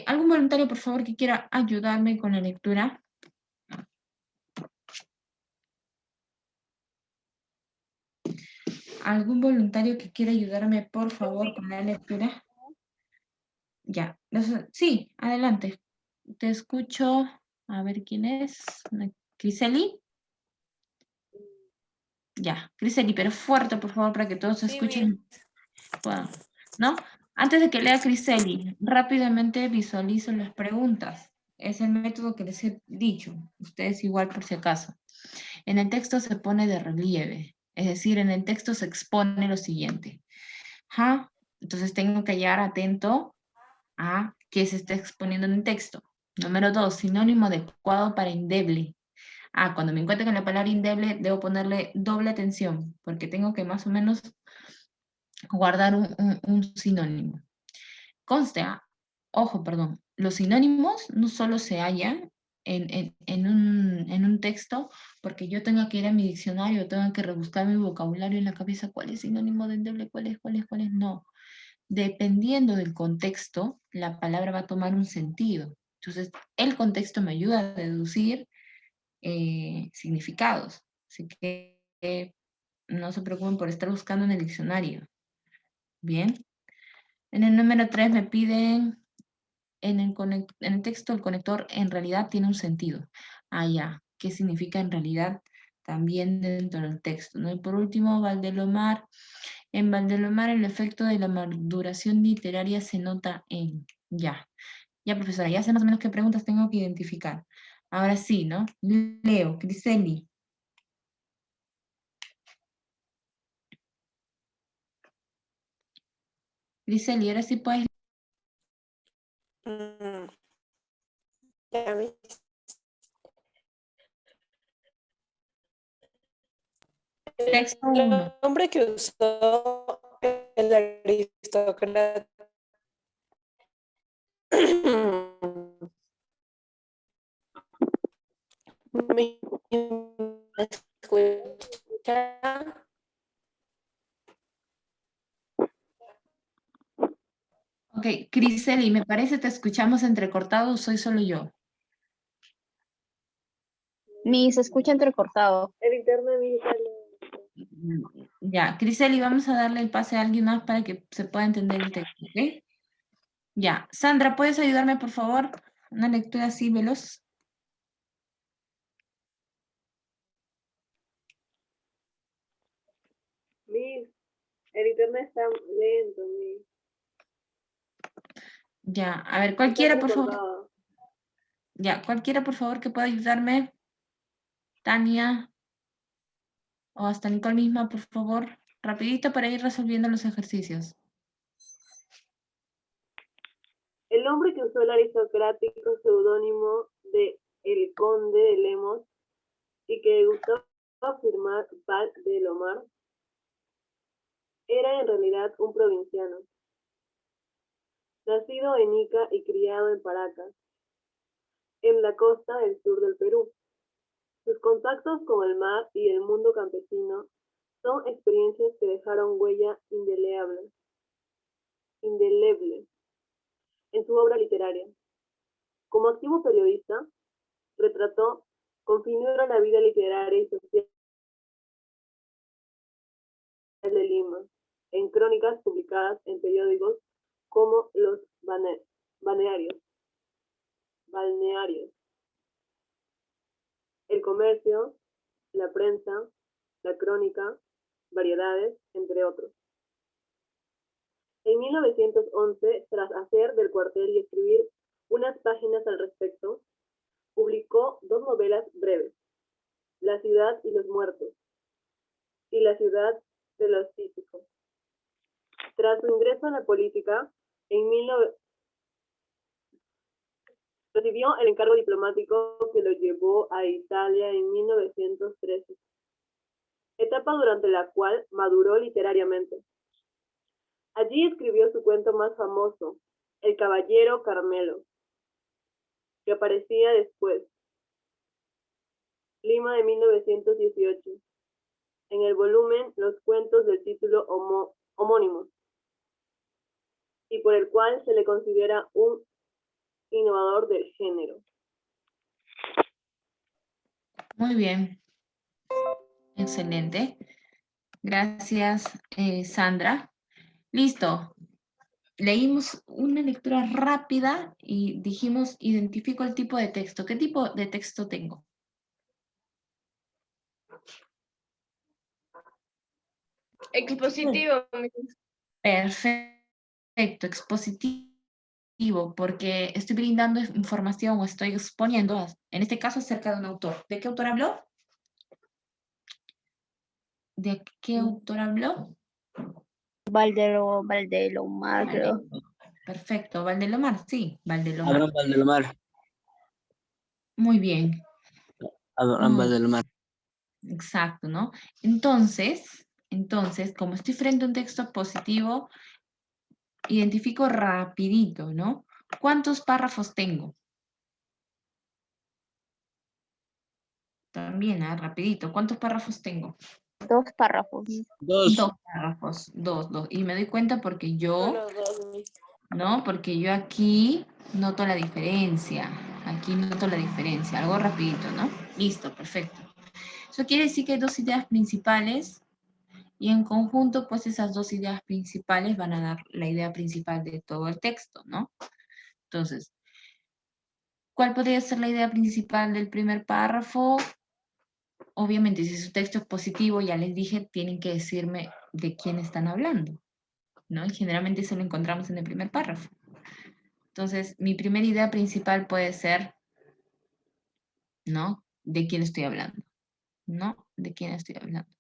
¿Algún voluntario, por favor, que quiera ayudarme con la lectura? ¿Algún voluntario que quiera ayudarme, por favor, con la lectura? Ya. Sí, adelante. Te escucho. A ver quién es. ¿Criseli? Ya, Criseli, pero fuerte, por favor, para que todos Sí, escuchen. Bueno, ¿no? Antes de que lea Criseli, rápidamente visualizo las preguntas. Es el método que les he dicho. Ustedes igual por si acaso. En el texto se pone de relieve, es decir, en el texto se expone lo siguiente. ¿Ja? Entonces tengo que hallar atento a qué se está exponiendo en el texto. Número 2, sinónimo adecuado para endeble. Cuando me encuentre con la palabra endeble, debo ponerle doble atención, porque tengo que más o menos guardar un sinónimo. Conste, ojo, perdón, los sinónimos no solo se hallan en un texto, porque yo tengo que ir a mi diccionario, tengo que rebuscar mi vocabulario en la cabeza, cuál es sinónimo de endeble, cuál es, no. Dependiendo del contexto, la palabra va a tomar un sentido. Entonces, el contexto me ayuda a deducir significados. Así que no se preocupen por estar buscando en el diccionario. Bien. En el número 3 me piden, en el texto el conector en realidad tiene un sentido. Ya. ¿Qué significa en realidad? También dentro del texto, ¿no? Y por último, Valdelomar. En Valdelomar el efecto de la maduración literaria se nota en... Ya. Ya, profesora, ya sé más o menos qué preguntas tengo que identificar. Ahora sí, ¿no? Leo, Criseli. Griseli, ahora sí puedes. Mm, ya ves. Texto El 1. hombre que usó el aristócrata. ¿Me escucha? Ok, Criseli, me parece te escuchamos entrecortado, soy solo yo. Ni se escucha entrecortado. El internet digital. Ya, Criseli, vamos a darle el pase a alguien más para que se pueda entender el texto, ¿ok? Ya, Sandra, ¿puedes ayudarme, por favor? Una lectura así veloz. Miss, el internet está lento, Miss. Ya, a ver, Está cualquiera, por favor. entrecortado. Ya, cualquiera, por favor, que pueda ayudarme. Tania, o hasta Nicole misma, por favor. Rapidito para ir resolviendo los ejercicios. El hombre que usó el aristocrático seudónimo de El Conde de Lemos y que gustaba afirmar Valdelomar era en realidad un provinciano, nacido en Ica y criado en Paracas, en la costa del sur del Perú. Sus contactos con el mar y el mundo campesino son experiencias que dejaron huella indeleble en su obra literaria. Como activo periodista, retrató con finura la vida literaria y social de Lima, en crónicas publicadas en periódicos como los balnearios, el comercio, la prensa, la crónica, variedades, entre otros. En 1911, tras hacer del cuartel y escribir unas páginas al respecto, publicó 2 novelas breves, La ciudad y los muertos, y La ciudad de los físicos. Tras su ingreso a la política, recibió el encargo diplomático que lo llevó a Italia en 1913, etapa durante la cual maduró literariamente. Allí escribió su cuento más famoso, El caballero Carmelo, que aparecía después, Lima de 1918, en el volumen Los cuentos del título homónimo, y por el cual se le considera un innovador del género. Muy bien, excelente. Gracias, Sandra. Listo. Leímos una lectura rápida y dijimos, identifico el tipo de texto. ¿Qué tipo de texto tengo? Expositivo. Perfecto, expositivo, porque estoy brindando información o estoy exponiendo, en este caso, acerca de un autor. ¿De qué autor habló? ¿De qué autor habló? Valdelomar, creo. Perfecto, Valdelomar, sí, Valdelomar. Abraham Valdelomar. Muy bien. Abraham Valdelomar. Exacto, ¿no? Entonces, como estoy frente a un texto positivo, identifico rapidito, ¿no? ¿Cuántos párrafos tengo? También, rapidito. ¿Cuántos párrafos tengo? 2 párrafos. 2. 2 párrafos, 2. Y me doy cuenta porque yo, ¿no? Porque yo aquí noto la diferencia. Aquí noto la diferencia. Algo rapidito, ¿no? Listo, perfecto. Eso quiere decir que hay 2 ideas principales y en conjunto, pues esas 2 ideas principales van a dar la idea principal de todo el texto, ¿no? Entonces, ¿cuál podría ser la idea principal del primer párrafo? Obviamente, si su texto es positivo, ya les dije, tienen que decirme de quién están hablando, ¿no? Y generalmente eso lo encontramos en el primer párrafo. Entonces, mi primera idea principal puede ser, ¿no? ¿De quién estoy hablando? ¿No? ¿De quién estoy hablando?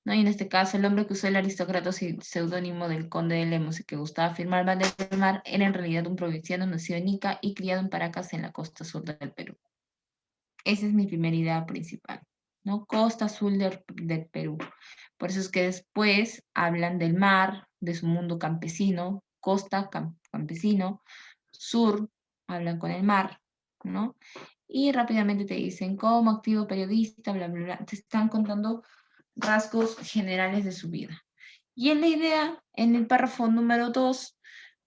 ¿No? Y en este caso, el hombre que usó el aristócrata seudónimo del conde de Lemos y que gustaba firmar Valdelomar era en realidad un provinciano nacido en Ica y criado en Paracas, en la costa sur del Perú. Esa es mi primera idea principal, ¿no? Costa azul del Perú. Por eso es que después hablan del mar, de su mundo campesino, costa, campesino, sur, hablan con el mar, ¿no? Y rápidamente te dicen, como activo periodista, bla, bla, bla, te están contando rasgos generales de su vida. Y en la idea, en el párrafo número 2,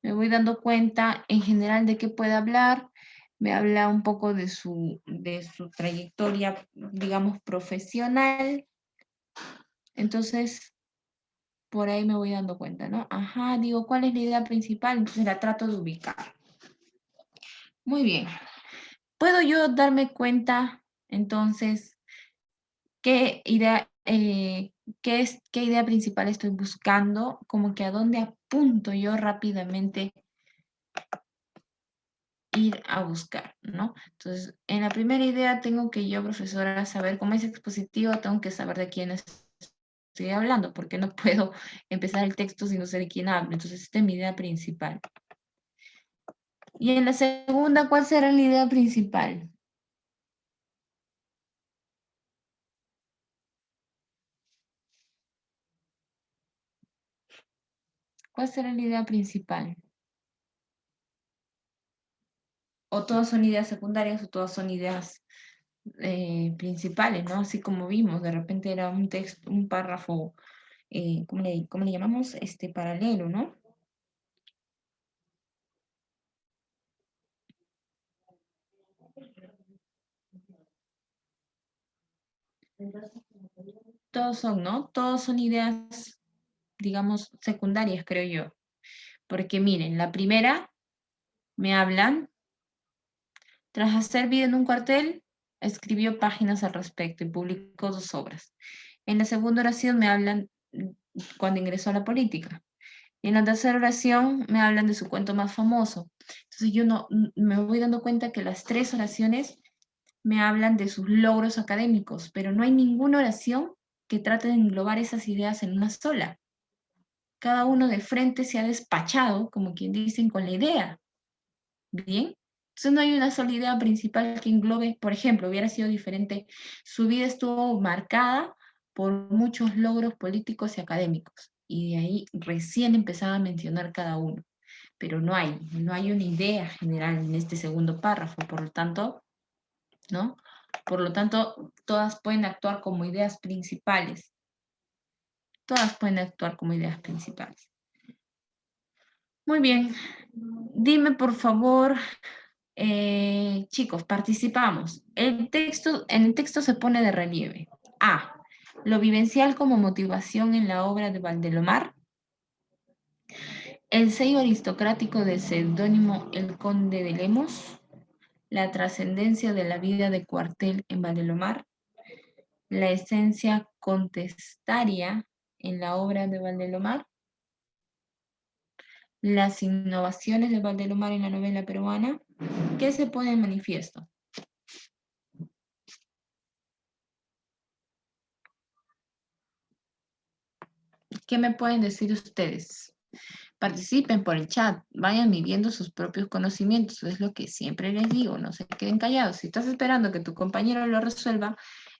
me voy dando cuenta en general de qué puede hablar, me habla un poco de su trayectoria, digamos, profesional. Entonces, por ahí me voy dando cuenta, ¿no? Ajá, digo, ¿cuál es la idea principal? Entonces la trato de ubicar. Muy bien. ¿Puedo yo darme cuenta, entonces, qué idea, qué idea principal estoy buscando? Como que a dónde apunto yo rápidamente ir a buscar, ¿no? Entonces, en la primera idea tengo que yo, profesora, saber cómo es expositivo, tengo que saber de quién estoy hablando, porque no puedo empezar el texto sin no sé de quién hablo. Entonces, esta es mi idea principal. Y en la segunda, ¿cuál será la idea principal? ¿Cuál será la idea principal? O todas son ideas secundarias o todas son ideas principales, ¿no? Así como vimos, de repente era un texto, un párrafo, ¿cómo le llamamos? Paralelo, ¿no? Todos son, ¿no? Todos son ideas, digamos, secundarias, creo yo. Porque miren, la primera me hablan, tras hacer vida en un cuartel, escribió páginas al respecto y publicó 2 obras. En la segunda oración me hablan cuando ingresó a la política. Y en la tercera oración me hablan de su cuento más famoso. Entonces yo no me voy dando cuenta que las 3 oraciones me hablan de sus logros académicos, pero no hay ninguna oración que trate de englobar esas ideas en una sola. Cada uno de frente se ha despachado, como quien dicen, con la idea. ¿Bien? Entonces no hay una sola idea principal que englobe, por ejemplo, hubiera sido diferente, su vida estuvo marcada por muchos logros políticos y académicos, y de ahí recién empezaba a mencionar cada uno, pero no hay una idea general en este segundo párrafo, por lo tanto, ¿no? Por lo tanto, todas pueden actuar como ideas principales. Todas pueden actuar como ideas principales. Muy bien. Dime, por favor, chicos, participamos. En el texto se pone de relieve. A. Lo vivencial como motivación en la obra de Valdelomar. El sello aristocrático del seudónimo El Conde de Lemos. La trascendencia de la vida de cuartel en Valdelomar. La esencia contestaria en la obra de Valdelomar. Las innovaciones de Valdelomar en la novela peruana. ¿Qué se pone en manifiesto? ¿Qué me pueden decir ustedes? Participen por el chat, vayan midiendo sus propios conocimientos, es lo que siempre les digo, no se queden callados. Si estás esperando que tu compañero lo resuelva,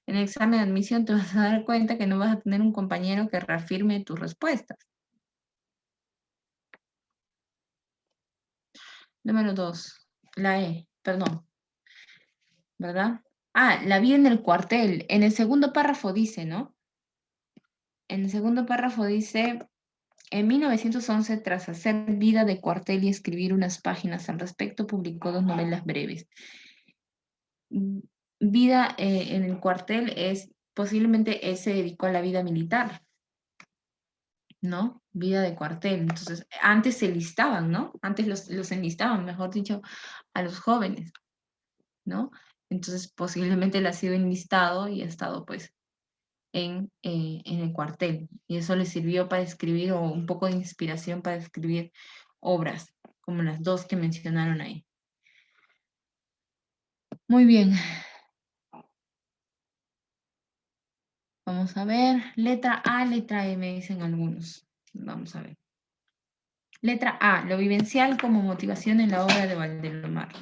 en el examen de admisión te vas a dar cuenta que no vas a tener un compañero que reafirme tus respuestas. Número 2, la E, perdón, ¿verdad? Ah, la vida en el cuartel. En el segundo párrafo dice, ¿no? En el segundo párrafo dice, en 1911, tras hacer vida de cuartel y escribir unas páginas al respecto, publicó 2 novelas breves. Vida en el cuartel es, posiblemente él se dedicó a la vida militar, ¿no? Vida de cuartel. Entonces, antes se listaban, ¿no? Antes los enlistaban, mejor dicho, a los jóvenes, ¿no? Entonces, posiblemente él ha sido enlistado y ha estado, pues, en el cuartel. Y eso le sirvió para escribir, o un poco de inspiración para escribir obras, como las 2 que mencionaron ahí. Muy bien. Vamos a ver. Letra A, letra E, me dicen algunos. Vamos a ver. Letra A, lo vivencial como motivación en la obra de Valdelomar.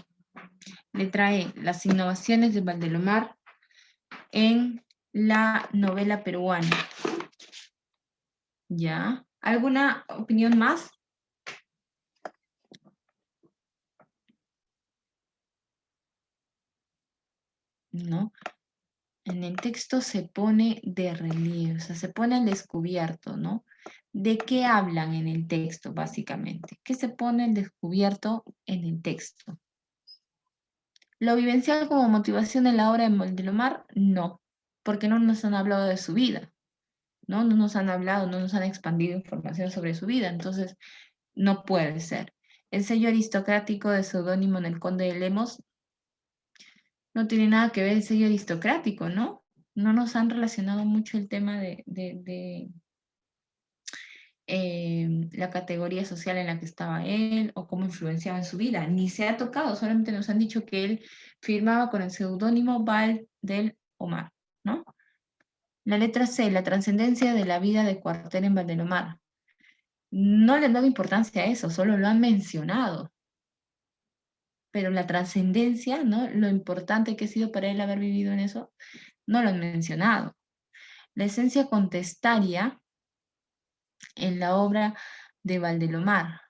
Letra E, las innovaciones de Valdelomar en la novela peruana. ¿Ya? ¿Alguna opinión más? ¿No? En el texto se pone de relieve, o sea, se pone al descubierto, ¿no? ¿De qué hablan en el texto, básicamente? ¿Qué se pone al descubierto en el texto? ¿Lo vivencial como motivación en la obra de Valdelomar? No, porque no nos han hablado de su vida, ¿no? No nos han hablado, no nos han expandido información sobre su vida, entonces no puede ser. El sello aristocrático de seudónimo en el Conde de Lemos no tiene nada que ver el sello aristocrático, ¿no? No nos han relacionado mucho el tema de la categoría social en la que estaba él o cómo influenciaba en su vida. Ni se ha tocado, solamente nos han dicho que él firmaba con el seudónimo Val del Omar, ¿no? La letra C, la trascendencia de la vida de Cuartel en Valdelomar. No le han dado importancia a eso, solo lo han mencionado. Pero la trascendencia, ¿no? Lo importante que ha sido para él haber vivido en eso, no lo han mencionado. La esencia contestaria en la obra de Valdelomar.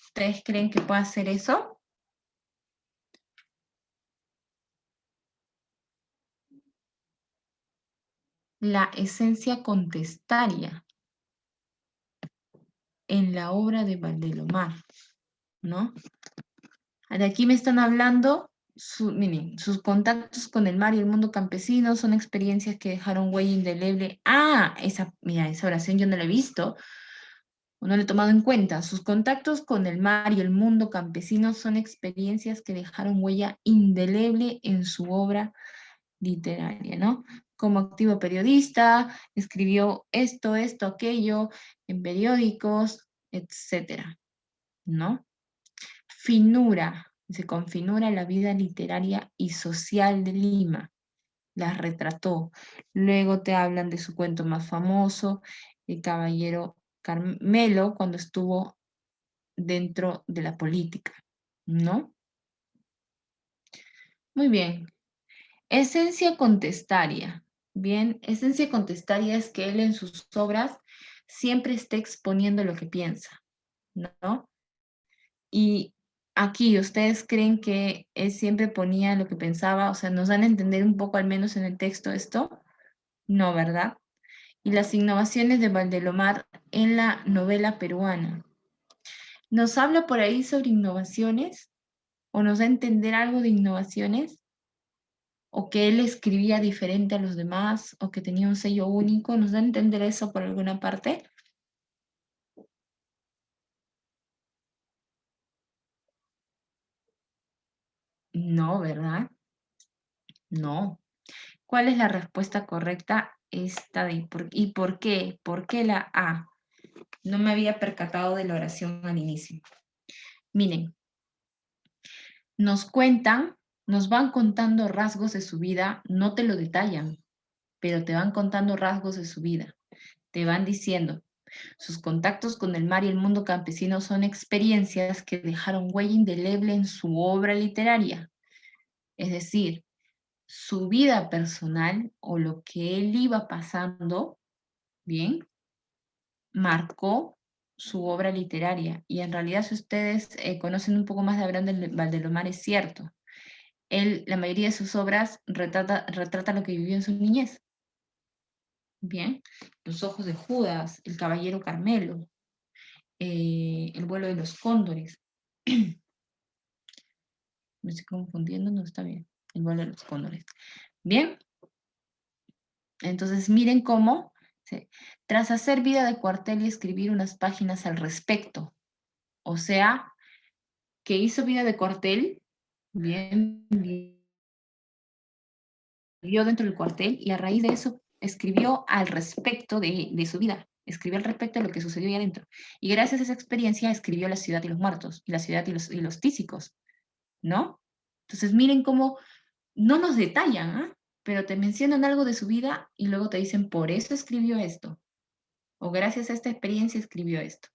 ¿Ustedes creen que puede hacer eso? La esencia contestaria en la obra de Valdelomar, ¿no? De aquí me están hablando miren, sus contactos con el mar y el mundo campesino son experiencias que dejaron huella indeleble. Ah, mira, esa oración yo no la he visto, o no la he tomado en cuenta. Sus contactos con el mar y el mundo campesino son experiencias que dejaron huella indeleble en su obra literaria, ¿no? Como activo periodista, escribió esto, aquello, en periódicos, etcétera, ¿no? Finura, con finura la vida literaria y social de Lima, las retrató. Luego te hablan de su cuento más famoso, El Caballero Carmelo, cuando estuvo dentro de la política, ¿no? Muy bien. Esencia contestaria. Bien, esencia contestaria es que él en sus obras siempre está exponiendo lo que piensa, ¿no? Y aquí, ¿ustedes creen que él siempre ponía lo que pensaba? O sea, ¿nos dan a entender un poco al menos en el texto esto? No, ¿verdad? Y las innovaciones de Valdelomar en la novela peruana. ¿Nos habla por ahí sobre innovaciones? ¿O nos da a entender algo de innovaciones? ¿O que él escribía diferente a los demás? ¿O que tenía un sello único? ¿Nos da a entender eso por alguna parte? No, ¿verdad? No. ¿Cuál es la respuesta correcta? Esta ¿y por qué? ¿Por qué la A? No me había percatado de la oración al inicio. Miren, nos cuentan, nos van contando rasgos de su vida, no te lo detallan, pero te van contando rasgos de su vida. Te van diciendo, sus contactos con el mar y el mundo campesino son experiencias que dejaron huella indeleble en su obra literaria. Es decir, su vida personal o lo que él iba pasando, ¿bien? Marcó su obra literaria. Y en realidad, si ustedes conocen un poco más de Abraham Valdelomar, es cierto. Él, la mayoría de sus obras retrata lo que vivió en su niñez. Bien, Los ojos de Judas, El caballero Carmelo, El vuelo de los cóndores. Me estoy confundiendo, no está bien. El vuelo de los cóndores. Bien, entonces miren cómo, ¿sí? Tras hacer vida de cuartel y escribir unas páginas al respecto, o sea, que hizo vida de cuartel, bien, vivió dentro del cuartel y a raíz de eso escribió al respecto de su vida, escribió al respecto de lo que sucedió ahí adentro. Y gracias a esa experiencia escribió La ciudad y los muertos, y La ciudad y los tísicos, ¿no? Entonces miren cómo no nos detallan, ¿ah? Pero te mencionan algo de su vida y luego te dicen, por eso escribió esto, o gracias a esta experiencia escribió esto.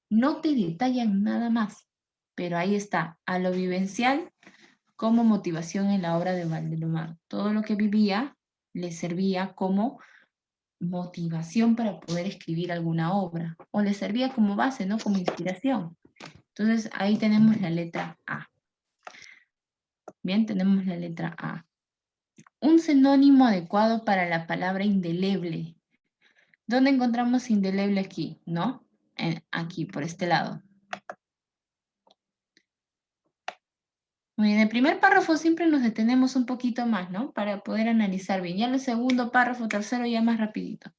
No te detallan nada más, pero ahí está, a lo vivencial como motivación en la obra de Valdelomar. Todo lo que vivía le servía como motivación para poder escribir alguna obra, o le servía como base, ¿no? Como inspiración. Entonces ahí tenemos la letra A. Bien, tenemos la letra A. Un sinónimo adecuado para la palabra indeleble. ¿Dónde encontramos indeleble aquí? ¿No? Aquí, por este lado. Muy bien, en el primer párrafo siempre nos detenemos un poquito más, ¿no? Para poder analizar bien. Ya el segundo párrafo, tercero, ya más rapidito.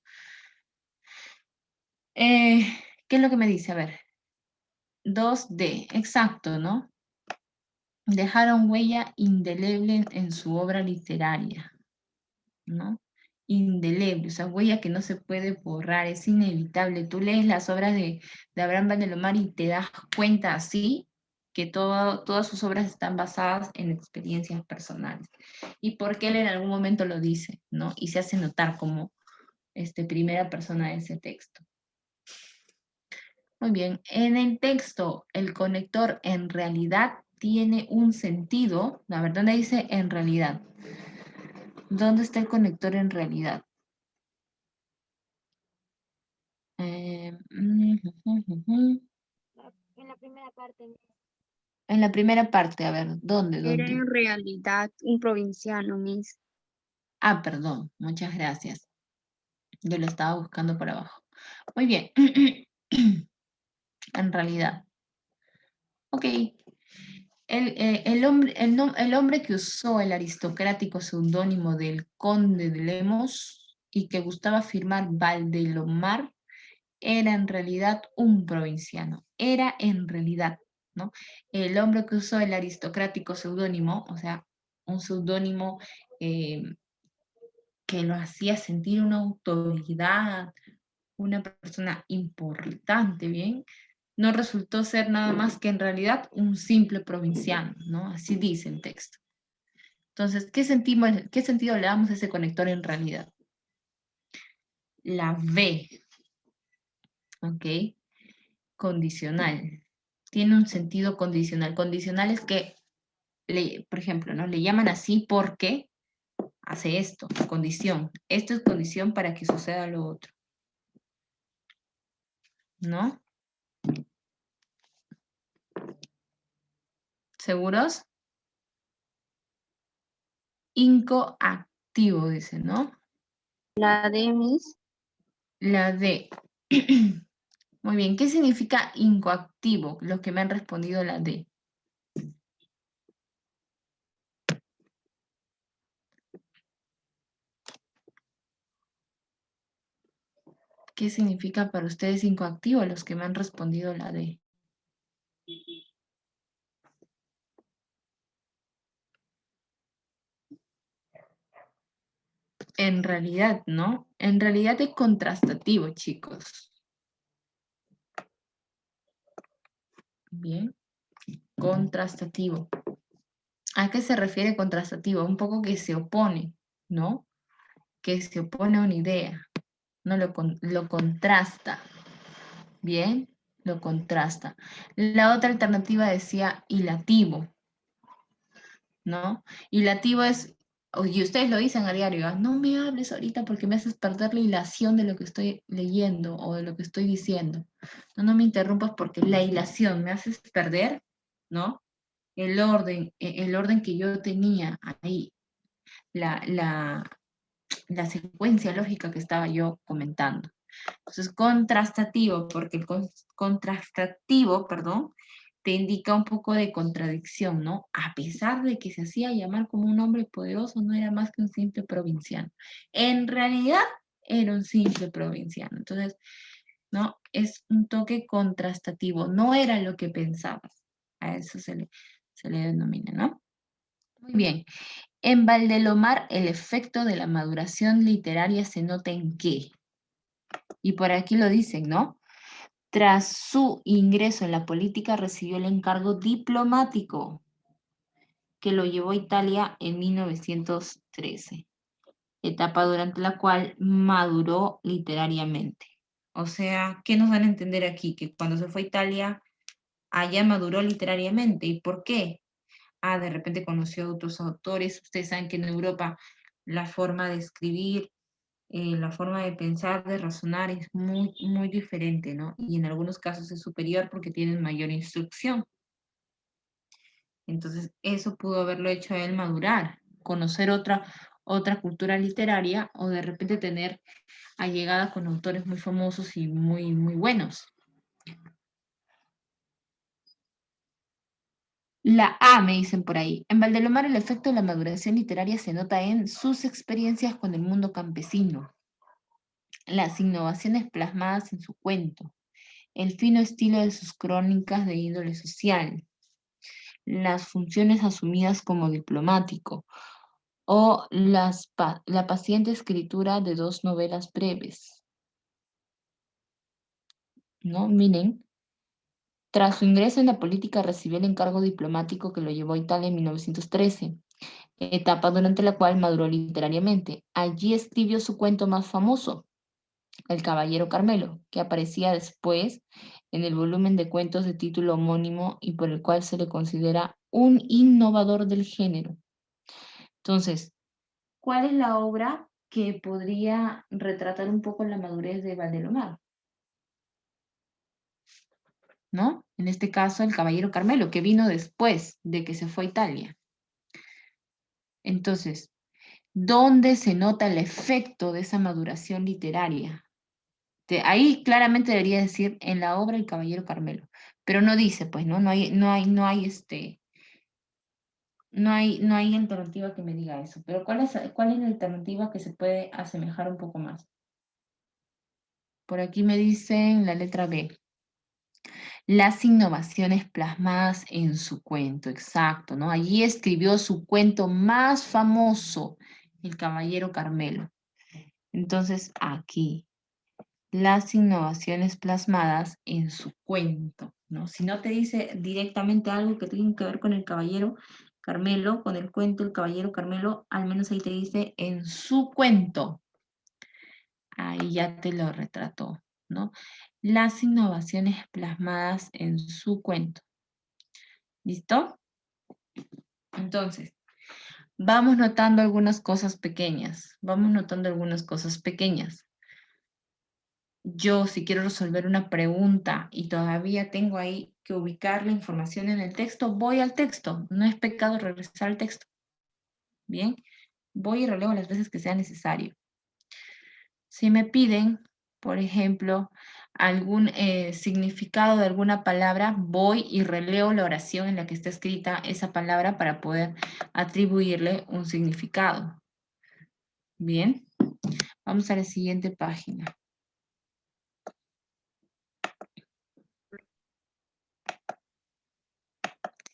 ¿Qué es lo que me dice? A ver. 2D, exacto, ¿no? Dejaron huella indeleble en su obra literaria, ¿no? Indeleble, o sea, huella que no se puede borrar, es inevitable. Tú lees las obras de Abraham Valdelomar y te das cuenta así que todas sus obras están basadas en experiencias personales. Y porque él en algún momento lo dice, ¿no? Y se hace notar como primera persona de ese texto. Muy bien, en el texto, el conector en realidad tiene un sentido. A ver, ¿dónde dice en realidad? ¿Dónde está el conector en realidad? En la primera parte. En la primera parte, a ver, ¿dónde? Era ¿Dónde? en realidad un provinciano, Miss. Ah, perdón, muchas gracias. Yo lo estaba buscando por abajo. Muy bien. En realidad. Ok. el hombre que usó el aristocrático seudónimo del conde de Lemos y que gustaba firmar Valdelomar era en realidad un provinciano. Era en realidad, ¿no? El hombre que usó el aristocrático seudónimo, o sea, un seudónimo eh, que lo hacía sentir una autoridad, una persona importante, ¿bien? No resultó ser nada más que en realidad un simple provinciano, ¿no? Así dice el texto. Entonces, ¿qué sentido le damos a ese conector en realidad? La V, ¿ok? Condicional. Tiene un sentido condicional. Condicional es que, por ejemplo, ¿no? Le llaman así porque hace esto, condición. Esto es condición para que suceda lo otro. ¿No? ¿Seguros? Incoactivo, dice, ¿no? La D, Miss. La D. Muy bien, ¿qué significa incoactivo? Los que me han respondido la D. ¿Qué significa para ustedes incoactivo? Los que me han respondido la D. En realidad, ¿no? En realidad es contrastativo, chicos. Bien. Contrastativo. ¿A qué se refiere contrastativo? Un poco que se opone, ¿no? Que se opone a una idea. No lo contrasta. Bien, lo contrasta. La otra alternativa decía hilativo, ¿no? Hilativo es, y ustedes lo dicen a diario, ¿ah? No me hables ahorita porque me haces perder la hilación de lo que estoy leyendo o de lo que estoy diciendo. No, no me interrumpas porque la hilación me haces perder, ¿no? El orden que yo tenía ahí, la secuencia lógica que estaba yo comentando. Entonces, contrastativo, porque el contrastativo, perdón, te indica un poco de contradicción, ¿no? A pesar de que se hacía llamar como un hombre poderoso, no era más que un simple provinciano. En realidad, era un simple provinciano. Entonces, ¿no? Es un toque contrastativo, no era lo que pensabas. A eso se le denomina, ¿no? Muy bien. En Valdelomar, el efecto de la maduración literaria se nota en qué. Y por aquí lo dicen, ¿no? Tras su ingreso en la política recibió el encargo diplomático que lo llevó a Italia en 1913, etapa durante la cual maduró literariamente. O sea, ¿qué nos van a entender aquí? Que cuando se fue a Italia, allá maduró literariamente. ¿Y por qué? De repente conoció a otros autores. Ustedes saben que en Europa la forma de escribir, la forma de pensar, de razonar es muy, muy diferente, ¿no? Y en algunos casos es superior porque tienen mayor instrucción. Entonces, eso pudo haberlo hecho a él madurar, conocer otra cultura literaria o de repente tener allegada con autores muy famosos y muy, muy buenos. La A, me dicen por ahí. En Valdelomar el efecto de la maduración literaria se nota en sus experiencias con el mundo campesino, las innovaciones plasmadas en su cuento, el fino estilo de sus crónicas de índole social, las funciones asumidas como diplomático o la paciente escritura de 2 novelas breves. ¿No? Miren, tras su ingreso en la política recibió el encargo diplomático que lo llevó a Italia en 1913, etapa durante la cual maduró literariamente. Allí escribió su cuento más famoso, El Caballero Carmelo, que aparecía después en el volumen de cuentos de título homónimo y por el cual se le considera un innovador del género. Entonces, ¿cuál es la obra que podría retratar un poco la madurez de Valdelomar? ¿No? En este caso, El Caballero Carmelo, que vino después de que se fue a Italia. Entonces, ¿dónde se nota el efecto de esa maduración literaria? Ahí claramente debería decir en la obra El Caballero Carmelo, pero no dice, pues, ¿no? No hay No hay alternativa que me diga eso. Pero ¿cuál es la alternativa que se puede asemejar un poco más? Por aquí me dicen la letra B. Las innovaciones plasmadas en su cuento, exacto, ¿no? Allí escribió su cuento más famoso, El Caballero Carmelo. Entonces, aquí, las innovaciones plasmadas en su cuento, ¿no? Si no te dice directamente algo que tiene que ver con el Caballero Carmelo, con el cuento El Caballero Carmelo, al menos ahí te dice en su cuento. Ahí ya te lo retrató, ¿no? Las innovaciones plasmadas en su cuento. ¿Listo? Entonces, vamos notando algunas cosas pequeñas. Vamos notando algunas cosas pequeñas. Yo, si quiero resolver una pregunta y todavía tengo ahí que ubicar la información en el texto, voy al texto. No es pecado regresar al texto. Bien, voy y releo las veces que sea necesario. Si me piden, por ejemplo, algún significado de alguna palabra, voy y releo la oración en la que está escrita esa palabra para poder atribuirle un significado. Bien, vamos a la siguiente página.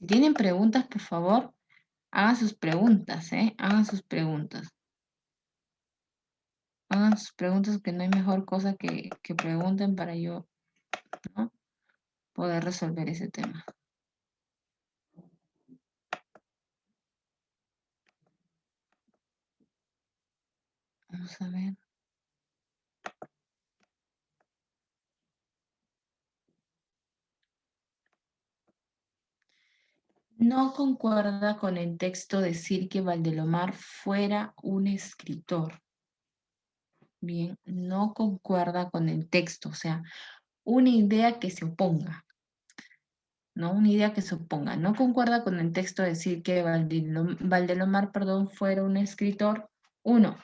Si tienen preguntas, por favor, hagan sus preguntas, Hagan sus preguntas. Hagan sus preguntas, que no hay mejor cosa que pregunten para yo, ¿no?, poder resolver ese tema. Vamos a ver. No concuerda con el texto decir que Valdelomar fuera un escritor. Bien, no concuerda con el texto, o sea, una idea que se oponga, ¿no? Una idea que se oponga. No concuerda con el texto decir que Valdelomar, fuera un escritor. 1.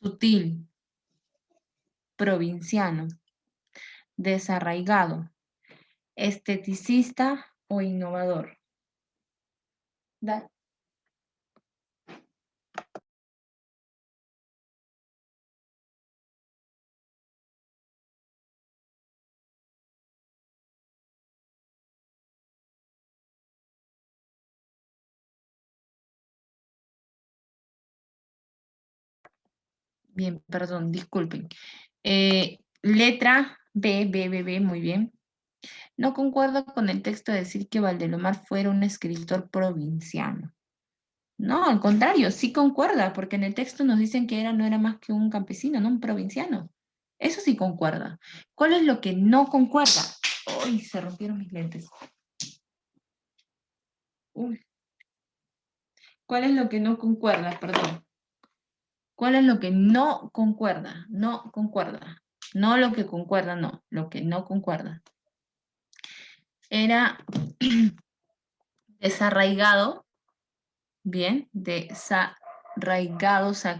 Sutil, provinciano, desarraigado, esteticista o innovador. Bien, perdón, disculpen. Letra B, muy bien. No concuerdo con el texto de decir que Valdelomar fuera un escritor provinciano. No, al contrario, sí concuerda, porque en el texto nos dicen que no era más que un campesino, no un provinciano. Eso sí concuerda. ¿Cuál es lo que no concuerda? Uy, se rompieron mis lentes. Uy. ¿Cuál es lo que no concuerda? Perdón. ¿Cuál es lo que no concuerda? No concuerda. No lo que concuerda, no. Lo que no concuerda. Era desarraigado. Bien, desarraigado, o sea,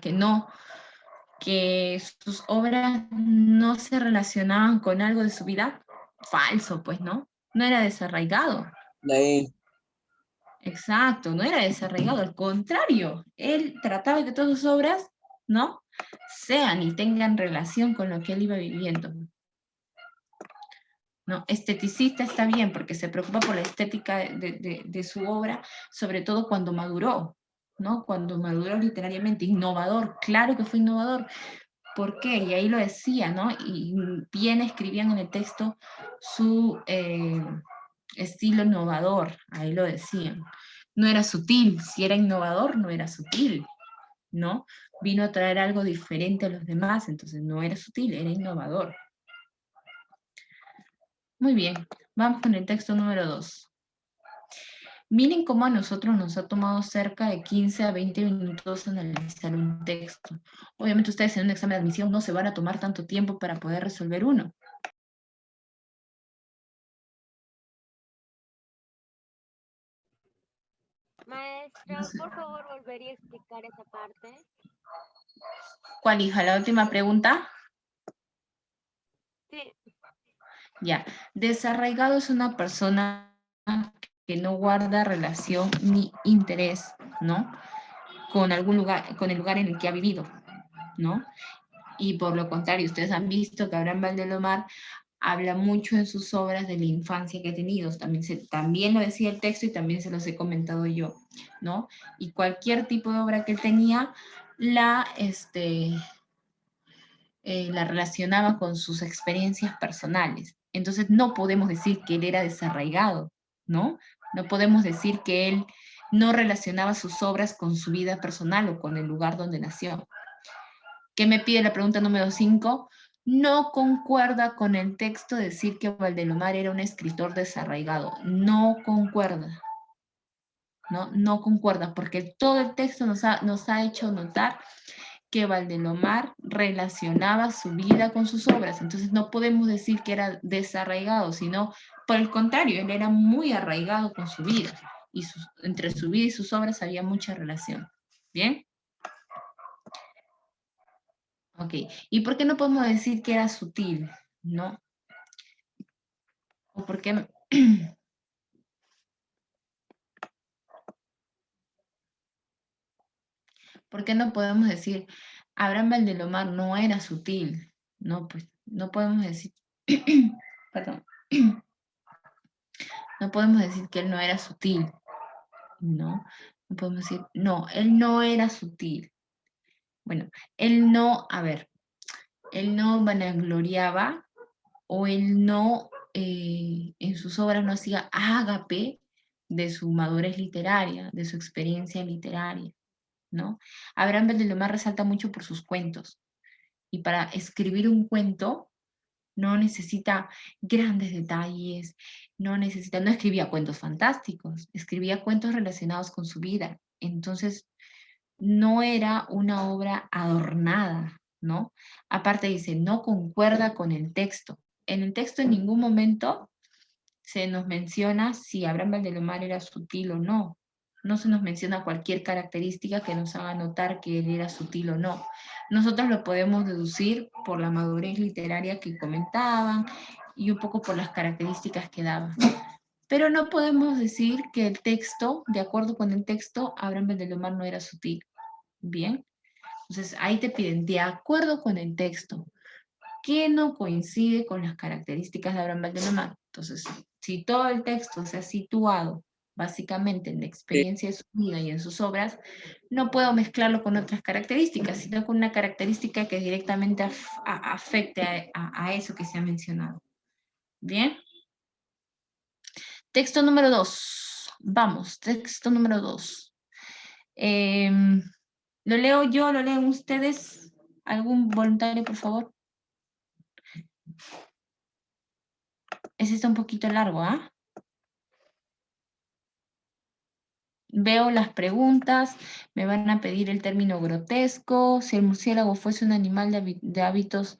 que sus obras no se relacionaban con algo de su vida. Falso, pues, ¿no? No era desarraigado. De ahí, Exacto, no era desarraigado, al contrario, él trataba de que todas sus obras, ¿no?, sean y tengan relación con lo que él iba viviendo. ¿No? Esteticista está bien, porque se preocupa por la estética de su obra, sobre todo cuando maduró, ¿no? Cuando maduró literariamente. Innovador, claro que fue innovador. ¿Por qué? Y ahí lo decía, ¿no? Y bien escribían en el texto su estilo innovador, ahí lo decían. No era sutil, si era innovador, no era sutil, ¿no? Vino a traer algo diferente a los demás, entonces no era sutil, era innovador. Muy bien, vamos con el texto número 2. Miren cómo a nosotros nos ha tomado cerca de 15 a 20 minutos analizar un texto. Obviamente ustedes en un examen de admisión no se van a tomar tanto tiempo para poder resolver uno. Maestra, por favor, volvería a explicar esa parte. ¿Cuál, hija? ¿La última pregunta? Sí. Ya. Desarraigado es una persona que no guarda relación ni interés, ¿no? Con algún lugar, con el lugar en el que ha vivido, ¿no? Y por lo contrario, ustedes han visto que Abraham Valdelomar habla mucho en sus obras de la infancia que ha tenido. También lo decía el texto y también se los he comentado yo, ¿no? Y cualquier tipo de obra que él tenía, la relacionaba con sus experiencias personales. Entonces no podemos decir que él era desarraigado, ¿no? No podemos decir que él no relacionaba sus obras con su vida personal o con el lugar donde nació. ¿Qué me pide la pregunta número 5? No concuerda con el texto decir que Valdelomar era un escritor desarraigado. No concuerda. No concuerda, porque todo el texto nos ha hecho notar que Valdelomar relacionaba su vida con sus obras. Entonces no podemos decir que era desarraigado, sino por el contrario, él era muy arraigado con su vida. Y entre su vida y sus obras había mucha relación. ¿Bien? Ok. ¿Y por qué no podemos decir que era sutil? ¿No? ¿O por qué? ¿Por qué no podemos decir Abraham Valdelomar no era sutil? No, pues no podemos decir, perdón, no podemos decir que él no era sutil, ¿no? No podemos decir, no, él no era sutil. Bueno, él no, a ver, él no vanagloriaba o él no, en sus obras no hacía ágape de su madurez literaria, de su experiencia literaria, ¿no? Abraham Valdelomar resalta mucho por sus cuentos. Y para escribir un cuento no necesita grandes detalles, no escribía cuentos fantásticos, escribía cuentos relacionados con su vida. Entonces, no era una obra adornada, ¿no? Aparte dice, no concuerda con el texto. En el texto en ningún momento se nos menciona si Abraham Valdelomar era sutil o no. No se nos menciona cualquier característica que nos haga notar que él era sutil o no. Nosotros lo podemos deducir por la madurez literaria que comentaban y un poco por las características que daba. Pero no podemos decir que el texto, de acuerdo con el texto, Abraham Valdelomar no era sutil. Bien, entonces ahí te piden, de acuerdo con el texto, ¿qué no coincide con las características de Abraham Valdelomar? Entonces, si todo el texto se ha situado básicamente en la experiencia de su vida y en sus obras, no puedo mezclarlo con otras características, sino con una característica que directamente afecte a eso que se ha mencionado. ¿Bien? Texto número 2. Vamos, texto número 2. ¿Lo leo yo? ¿Lo leen ustedes? ¿Algún voluntario, por favor? Ese está un poquito largo, ¿ah? Veo las preguntas, me van a pedir el término grotesco, si el murciélago fuese un animal de hábitos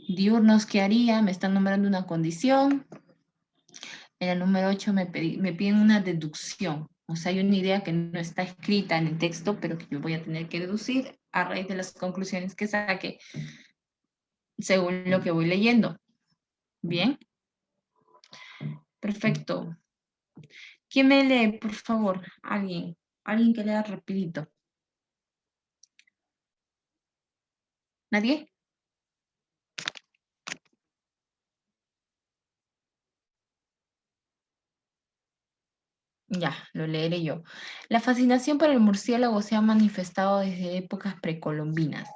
diurnos, ¿qué haría? Me están nombrando una condición. En el número 8 me piden una deducción, o sea, hay una idea que no está escrita en el texto, pero que yo voy a tener que deducir a raíz de las conclusiones que saque, según lo que voy leyendo. ¿Bien? Perfecto. ¿Quién me lee, por favor? Alguien que lea rapidito. ¿Nadie? Ya, lo leeré yo. La fascinación por el murciélago se ha manifestado desde épocas precolombinas,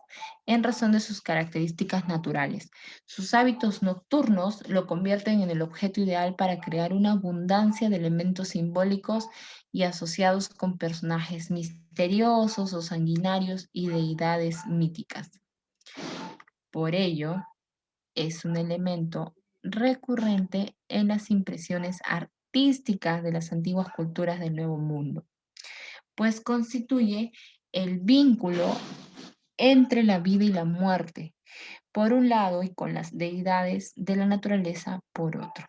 en razón de sus características naturales. Sus hábitos nocturnos lo convierten en el objeto ideal para crear una abundancia de elementos simbólicos y asociados con personajes misteriosos o sanguinarios y deidades míticas. Por ello, es un elemento recurrente en las impresiones artísticas de las antiguas culturas del Nuevo Mundo, pues constituye el vínculo entre la vida y la muerte, por un lado, y con las deidades de la naturaleza, por otro.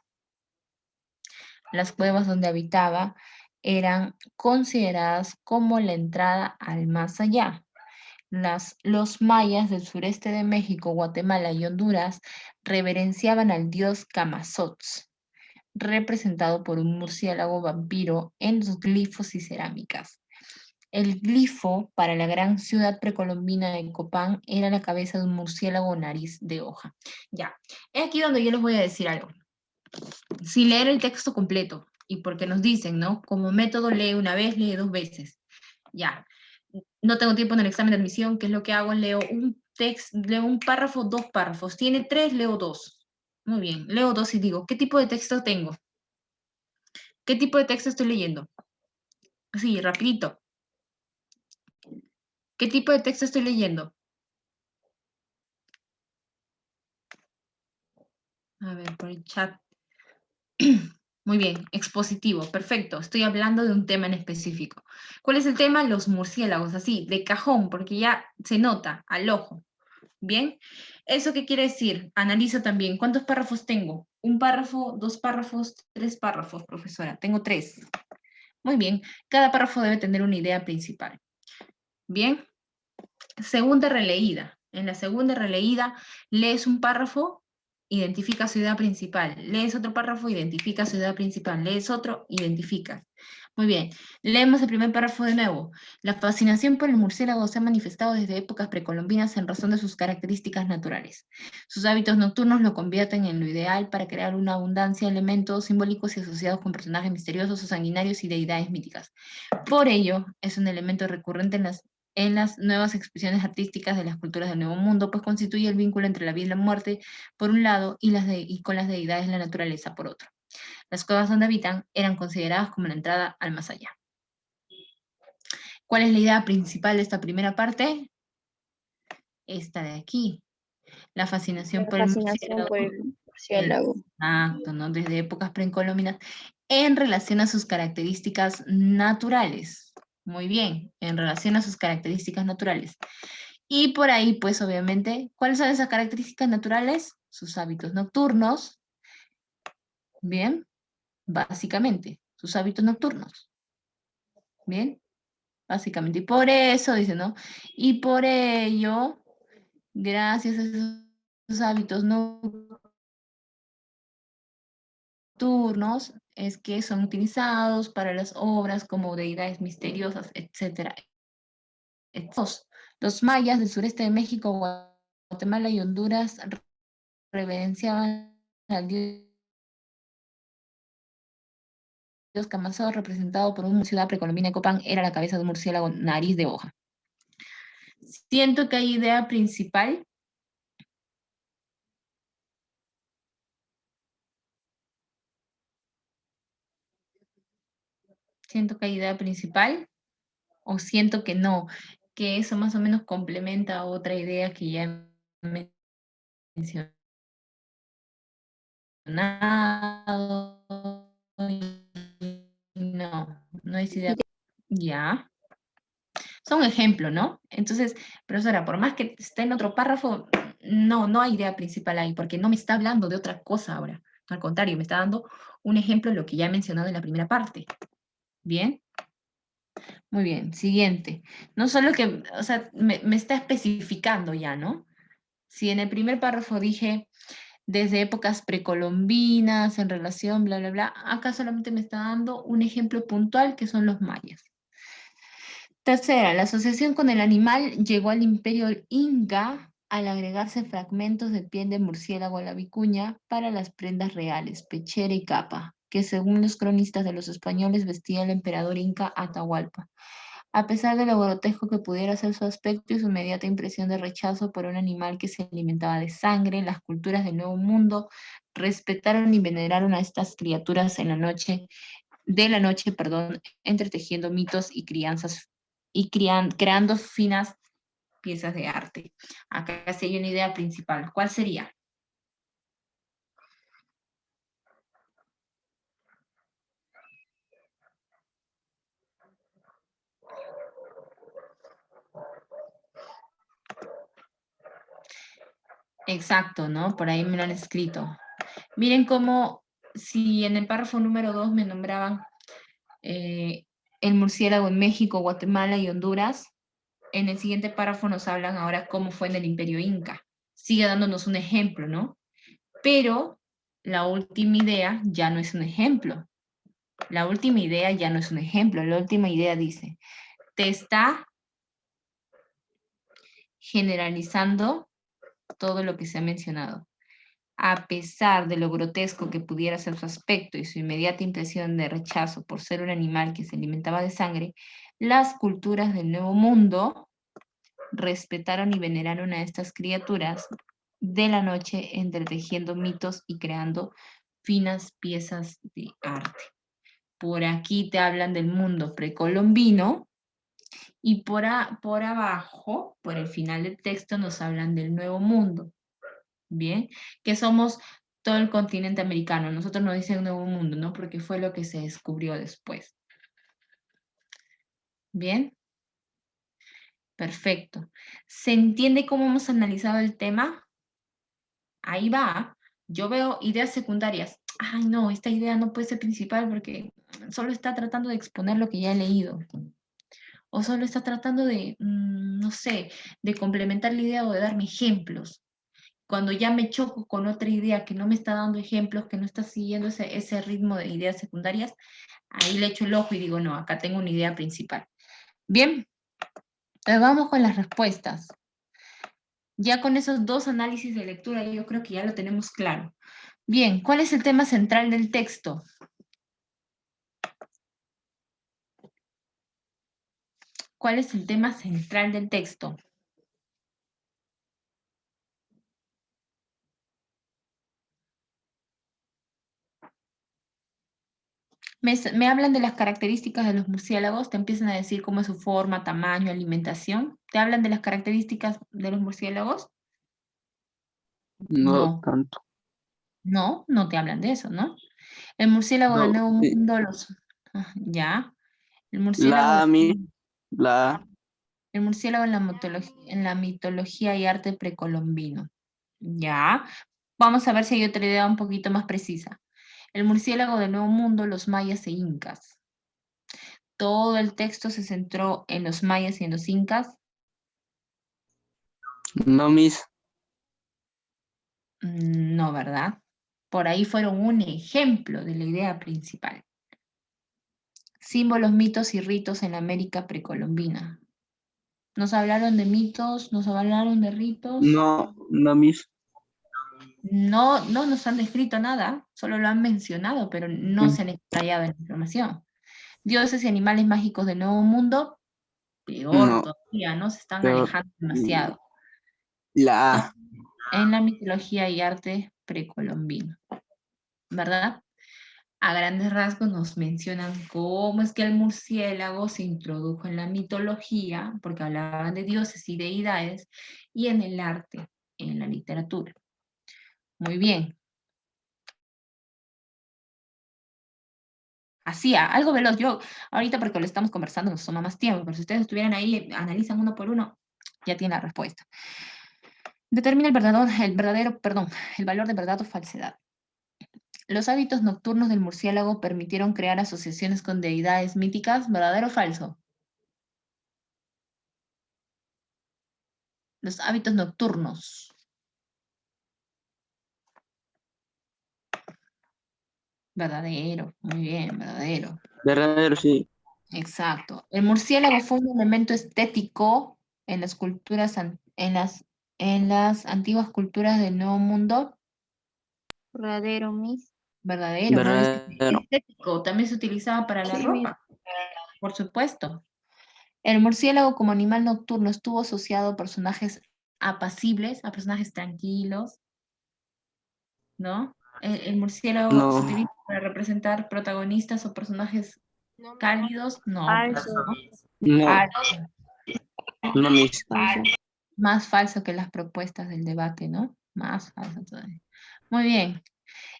Las cuevas donde habitaba eran consideradas como la entrada al más allá. Los mayas del sureste de México, Guatemala y Honduras reverenciaban al dios Camazotz, representado por un murciélago vampiro en los glifos y cerámicas. El glifo para la gran ciudad precolombina de Copán era la cabeza de un murciélago nariz de hoja. Ya, es aquí donde yo les voy a decir algo. Sin leer el texto completo, y porque nos dicen, ¿no? Como método lee una vez, lee dos veces. Ya, no tengo tiempo en el examen de admisión, ¿qué es lo que hago? Leo un texto, leo un párrafo, dos párrafos. Tiene tres, leo dos. Muy bien, leo dos y digo, ¿qué tipo de texto tengo? ¿Qué tipo de texto estoy leyendo? Así, rapidito. ¿Qué tipo de texto estoy leyendo? A ver, por el chat. Muy bien, expositivo, perfecto. Estoy hablando de un tema en específico. ¿Cuál es el tema? Los murciélagos, así, de cajón, porque ya se nota al ojo. Bien, ¿eso qué quiere decir? Analizo también. ¿Cuántos párrafos tengo? ¿Un párrafo, dos párrafos, tres párrafos, profesora? Tengo tres. Muy bien, cada párrafo debe tener una idea principal. Bien, segunda releída. En la segunda releída lees un párrafo, identifica su idea principal. Lees otro párrafo, identifica su idea principal. Lees otro, identifica. Muy bien, leemos el primer párrafo de nuevo. La fascinación por el murciélago se ha manifestado desde épocas precolombinas en razón de sus características naturales. Sus hábitos nocturnos lo convierten en lo ideal para crear una abundancia de elementos simbólicos y asociados con personajes misteriosos o sanguinarios y deidades míticas. Por ello, es un elemento recurrente en las nuevas expresiones artísticas de las culturas del Nuevo Mundo, pues constituye el vínculo entre la vida y la muerte, por un lado, y con las deidades de la naturaleza, por otro. Las cuevas donde habitan eran consideradas como la entrada al más allá. ¿Cuál es la idea principal de esta primera parte? Esta de aquí. La fascinación por el murciélago. murciélago. Exacto, ¿no? Desde épocas precolombinas, en relación a sus características naturales. Muy bien, en relación a sus características naturales. Y por ahí, pues obviamente, ¿cuáles son esas características naturales? Sus hábitos nocturnos. Bien, básicamente, sus hábitos nocturnos. Bien, básicamente. Y por eso, dice, ¿no? Y por ello, gracias a esos hábitos nocturnos, es que son utilizados para las obras como deidades misteriosas, etcétera. Los mayas del sureste de México, Guatemala y Honduras reverenciaban al dios Camazotz, representado por una ciudad precolombina de Copán, era la cabeza de un murciélago nariz de hoja. Siento que hay idea principal. Siento que hay idea principal, o siento que no, que eso más o menos complementa a otra idea que ya he mencionado. No es idea. Ya. Son ejemplos, ¿no? Entonces, profesora, por más que esté en otro párrafo, no hay idea principal ahí, porque no me está hablando de otra cosa ahora. Al contrario, me está dando un ejemplo de lo que ya he mencionado en la primera parte. ¿Bien? Muy bien, siguiente. No solo que, o sea, me está especificando ya, ¿no? Si en el primer párrafo dije desde épocas precolombinas, en relación, bla, bla, bla, acá solamente me está dando un ejemplo puntual que son los mayas. Tercera, la asociación con el animal llegó al imperio inca al agregarse fragmentos de piel de murciélago a la vicuña para las prendas reales, pechera y capa, que según los cronistas de los españoles vestía el emperador inca Atahualpa. A pesar de lo grotesco que pudiera ser su aspecto y su inmediata impresión de rechazo por un animal que se alimentaba de sangre, las culturas del Nuevo Mundo respetaron y veneraron a estas criaturas en la noche, entretejiendo mitos y crianzas y creando finas piezas de arte. Acá sí hay una idea principal. ¿Cuál sería? Exacto, ¿no? Por ahí me lo han escrito. Miren cómo, si en el párrafo número 2 me nombraban el murciélago en México, Guatemala y Honduras, en el siguiente párrafo nos hablan ahora cómo fue en el Imperio Inca. Sigue dándonos un ejemplo, ¿no? Pero la última idea ya no es un ejemplo. La última idea ya no es un ejemplo. La última idea dice, te está generalizando todo lo que se ha mencionado. A pesar de lo grotesco que pudiera ser su aspecto y su inmediata impresión de rechazo por ser un animal que se alimentaba de sangre, las culturas del Nuevo Mundo respetaron y veneraron a estas criaturas de la noche, entretejiendo mitos y creando finas piezas de arte. Por aquí te hablan del mundo precolombino y por abajo, por el final del texto, nos hablan del Nuevo Mundo. Bien, que somos todo el continente americano. Nosotros nos dicen Nuevo Mundo, ¿no? Porque fue lo que se descubrió después. Bien, perfecto. ¿Se entiende cómo hemos analizado el tema? Ahí va. Yo veo ideas secundarias. Ay, no, esta idea no puede ser principal porque solo está tratando de exponer lo que ya he leído. O solo está tratando de, no sé, de complementar la idea o de darme ejemplos. Cuando ya me choco con otra idea que no me está dando ejemplos, que no está siguiendo ese ritmo de ideas secundarias, ahí le echo el ojo y digo, no, acá tengo una idea principal. Bien, entonces vamos con las respuestas. Ya con esos dos análisis de lectura yo creo que ya lo tenemos claro. Bien, ¿cuál es el tema central del texto? ¿Cuál es el tema central del texto? Me hablan de las características de los murciélagos, te empiezan a decir cómo es su forma, tamaño, alimentación. ¿Te hablan de las características de los murciélagos? No No, tanto. no te hablan de eso, ¿no? El murciélago del No, Nuevo sí. Mundo, ya. El murciélago, La el murciélago en la mitología y arte precolombino. Ya. Vamos a ver si hay otra idea un poquito más precisa. El murciélago del Nuevo Mundo, los mayas e incas. Todo el texto se centró en los mayas y en los incas. no mis. No, ¿verdad? Por ahí fueron un ejemplo de la idea principal. Símbolos, mitos y ritos en la América precolombina. Nos hablaron de mitos, nos hablaron de ritos. No mis. No nos han descrito nada, solo lo han mencionado, pero no se han explayado en la información. Dioses y animales mágicos del Nuevo Mundo, peor No. todavía, ¿no? Se están Pero alejando demasiado. la Todo A. en la mitología y arte precolombino, ¿verdad? A grandes rasgos nos mencionan cómo es que el murciélago se introdujo en la mitología, porque hablaban de dioses y deidades, y en el arte, en la literatura. Muy bien. Así, algo veloz. Yo, ahorita porque lo estamos conversando nos toma más tiempo, pero si ustedes estuvieran ahí, analizan uno por uno, ya tienen la respuesta. Determina el valor de verdad o falsedad. Los hábitos nocturnos del murciélago permitieron crear asociaciones con deidades míticas, ¿verdadero o falso? Los hábitos nocturnos. Verdadero, muy bien, verdadero. Verdadero, sí. Exacto. El murciélago fue un elemento estético en las culturas, en las antiguas culturas del Nuevo Mundo. Verdadero, Miss. Verdadero, ¿no? Dice Verdadero. estético, también se utilizaba para la Sí, Miss. ropa, por supuesto. El murciélago como animal nocturno estuvo asociado a personajes apacibles, a personajes tranquilos, ¿no? El murciélago se No. utiliza para representar protagonistas o personajes cálidos, no, pues Falso. no. No. Falso. No mis. Falso. Más falso que las propuestas del debate, ¿no? Más falso todavía. Muy bien.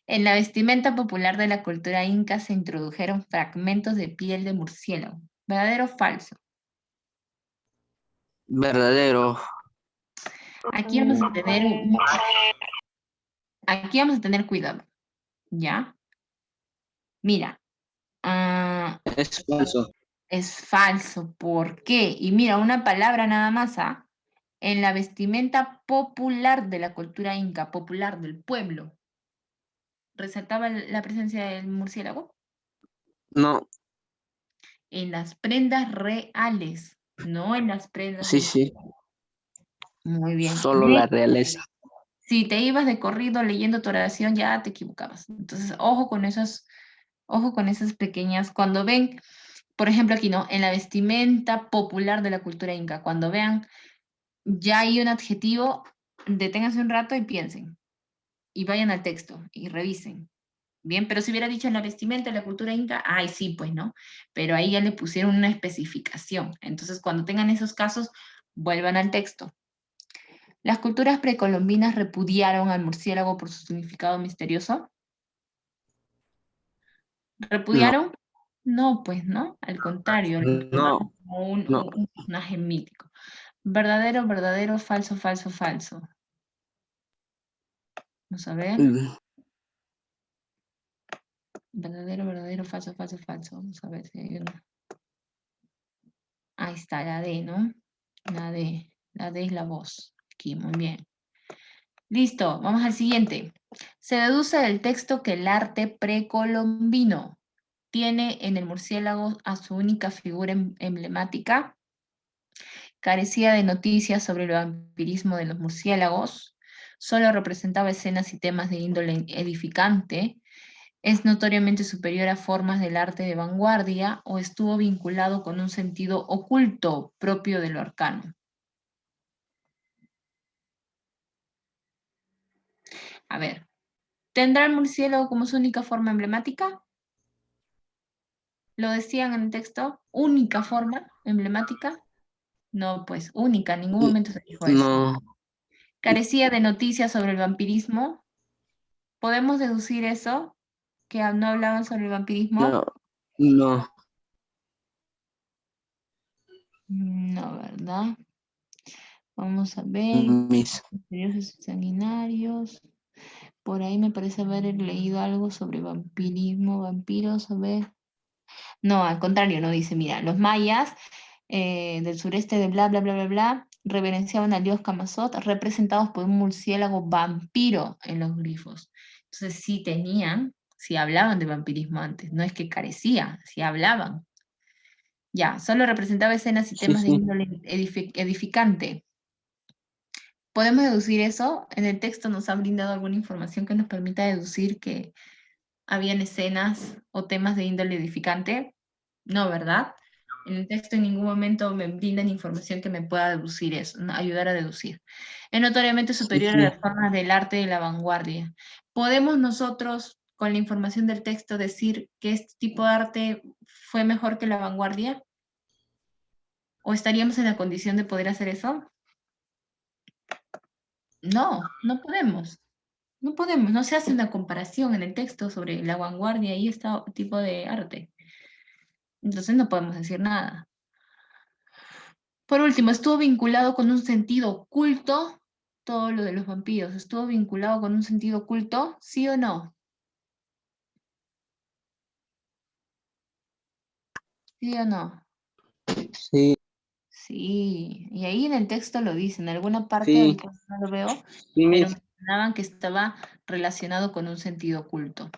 En la vestimenta popular de la cultura inca se introdujeron fragmentos de piel de murciélago. ¿Verdadero o falso? Verdadero. Aquí vamos a tener, aquí vamos a tener cuidado, ¿ya? Mira, Es falso. es falso. ¿Por qué? Y mira, una palabra nada más, ¿ah? En la vestimenta popular de la cultura inca, popular del pueblo. resaltaba la presencia del murciélago? No, En las prendas reales, no en las prendas sí, del... sí, Muy bien. solo la realeza. Si te ibas de corrido leyendo tu oración, ya te equivocabas. Entonces, ojo con esas pequeñas, cuando ven, por ejemplo aquí, ¿no? En la vestimenta popular de la cultura inca, cuando vean, ya hay un adjetivo, deténganse un rato y piensen, y vayan al texto, y revisen. Bien, pero si hubiera dicho en la vestimenta de la cultura inca, ay, sí, pues, ¿no? Pero ahí ya le pusieron una especificación. Entonces, cuando tengan esos casos, vuelvan al texto. ¿Las culturas precolombinas repudiaron al murciélago por su significado misterioso? No, ¿Repudiaron? No, pues no, al contrario, lo no, tomaron como no. un personaje mítico. Verdadero, verdadero, falso, falso, falso. Vamos a ver. Mm, Verdadero, verdadero, falso, falso, falso. Vamos a ver si hay una. Ahí está, la D, ¿no? La D. La D es la voz. Aquí, muy bien. Listo, vamos al siguiente. Se deduce del texto que el arte precolombino tiene en el murciélago a su única figura emblemática, carecía de noticias sobre el vampirismo de los murciélagos, solo representaba escenas y temas de índole edificante, es notoriamente superior a formas del arte de vanguardia o estuvo vinculado con un sentido oculto propio de lo arcano. A ver, ¿tendrá el murciélago como su única forma emblemática? ¿Lo decían en el texto? ¿Única forma emblemática? No, pues única, en ningún momento se dijo eso. no, Carecía de noticias sobre el vampirismo. ¿Podemos deducir eso? ¿Que no hablaban sobre el vampirismo? no, no. No, ¿verdad? Vamos a ver. Mis, Misteriosos y sanguinarios. Por ahí me parece haber leído algo sobre vampirismo, vampiros, a ver. No, al contrario, no dice, mira, los mayas del sureste de bla, bla, bla, bla, bla, reverenciaban al dios Camazot, representados por un murciélago vampiro en los glifos. Entonces sí tenían, sí hablaban de vampirismo antes, no es que carecía, sí hablaban. Ya, solo representaba escenas y sí, temas de sí. índole edificante. ¿Podemos deducir eso? En el texto nos han brindado alguna información que nos permita deducir que habían escenas o temas de índole edificante. No, ¿verdad? En el texto en ningún momento me brindan información que me pueda deducir eso, ayudar a deducir. Es notoriamente Sí, superior a sí. las formas del arte de la vanguardia. ¿Podemos nosotros, con la información del texto, decir que este tipo de arte fue mejor que la vanguardia? ¿O estaríamos en la condición de poder hacer eso? No, no podemos. No podemos, no se hace una comparación en el texto sobre la vanguardia y este tipo de arte. Entonces no podemos decir nada. Por último, estuvo vinculado con un sentido oculto, todo lo de los vampiros, ¿estuvo vinculado con un sentido oculto? ¿Sí o no? ¿Sí o no? Sí, Sí, y ahí en el texto lo dice, en alguna parte, sí, ahorita no lo veo, sí, pero mis. mencionaban que estaba relacionado con un sentido oculto.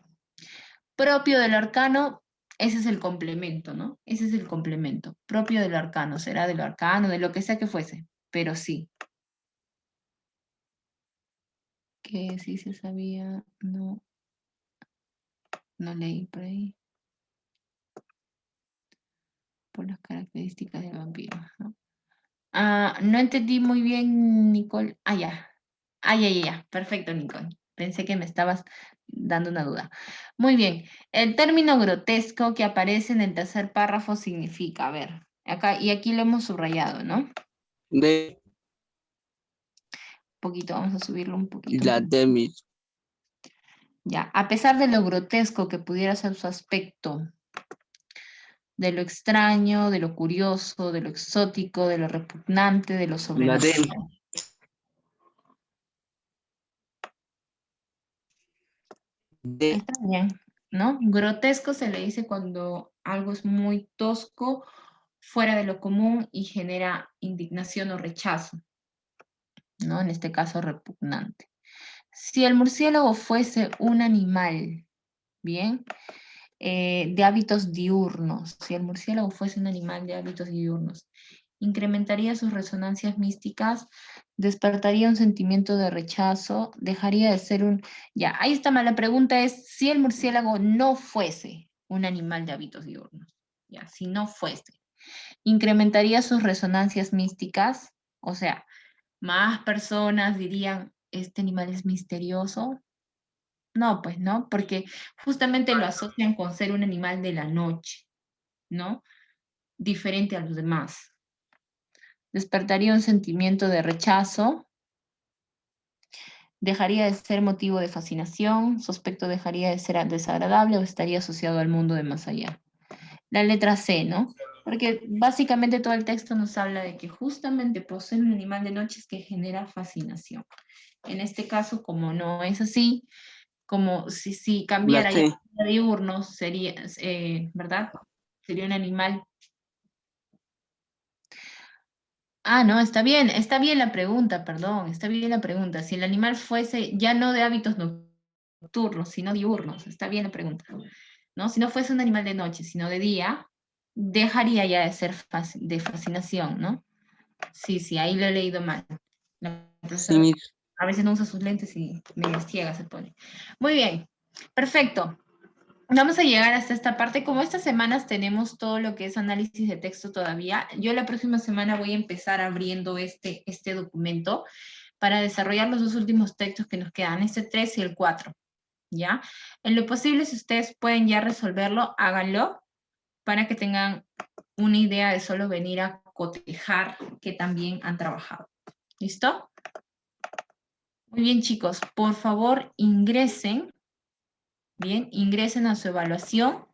Propio del arcano, ese es el complemento, ¿no? Ese es el complemento. Propio del arcano, será del arcano, de lo que sea que fuese, pero sí. Que sí se sabía, no, no leí por ahí, por las características del vampiro, ¿no? Ah, no entendí muy bien, Nicole. Ah, ya. Ah, ya, ya, ya. Perfecto, Nicole. Pensé que me estabas dando una duda. Muy bien. El término grotesco que aparece en el tercer párrafo significa, a ver, acá y aquí lo hemos subrayado, ¿no? Un De poquito, vamos a subirlo un poquito. la de mis. Ya, a pesar de lo grotesco que pudiera ser su aspecto, de lo extraño, de lo curioso, de lo exótico, de lo repugnante, de lo La de. sobrenatural. De. Está bien, ¿no? Grotesco se le dice cuando algo es muy tosco, fuera de lo común y genera indignación o rechazo, ¿no? En este caso, repugnante. Si el murciélago fuese un animal, bien, de hábitos diurnos, si el murciélago fuese un animal de hábitos diurnos, incrementaría sus resonancias místicas, despertaría un sentimiento de rechazo, dejaría de ser un... Ya, ahí está mal. La pregunta es, si el murciélago no fuese un animal de hábitos diurnos, ya, si no fuese, incrementaría sus resonancias místicas, o sea, más personas dirían, este animal es misterioso. No, pues no, porque justamente lo asocian con ser un animal de la noche, ¿no? Diferente a los demás. Despertaría un sentimiento de rechazo, dejaría de ser motivo de fascinación, su aspecto dejaría de ser desagradable o estaría asociado al mundo de más allá. La letra C, ¿no? Porque básicamente todo el texto nos habla de que justamente poseen un animal de noche que genera fascinación. En este caso, como no es así, como si La cambiara ya C. a diurno, sería, ¿verdad? Sería un animal. Ah, no, está bien la pregunta, perdón, está bien la pregunta. Si el animal fuese ya no de hábitos nocturnos, sino diurnos, está bien la pregunta, ¿no? Si no fuese un animal de noche, sino de día, dejaría ya de ser de fascinación, ¿no? Sí, sí, ahí lo he leído mal. La Sí, profesora Miss. a veces no usa sus lentes y medio ciega se pone. Muy bien, perfecto. Vamos a llegar hasta esta parte. Como estas semanas tenemos todo lo que es análisis de texto todavía, yo la próxima semana voy a empezar abriendo este documento para desarrollar los dos últimos textos que nos quedan, este 3 y el 4, ¿ya? En lo posible, si ustedes pueden ya resolverlo, háganlo para que tengan una idea de solo venir a cotejar que también han trabajado. ¿Listo? Muy bien, chicos. Por favor, ingresen. Bien, ingresen a su evaluación.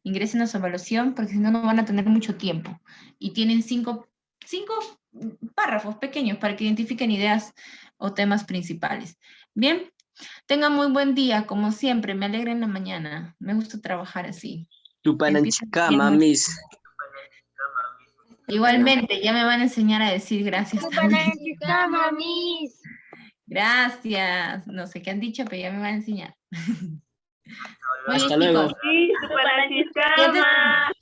Ingresen a su evaluación porque si no, no van a tener mucho tiempo. Y tienen cinco párrafos pequeños para que identifiquen ideas o temas principales. Bien, tengan muy buen día, como siempre. Me alegra en la mañana. Me gusta trabajar así. Empiecen Tupananchikama, bien. Miss. Igualmente, ya me van a enseñar a decir gracias también. Tupananchikama, Miss. Gracias. No sé qué han dicho, pero ya me van a enseñar. Muy bien, Hasta luego. chicos. Sí, Tupananchikama.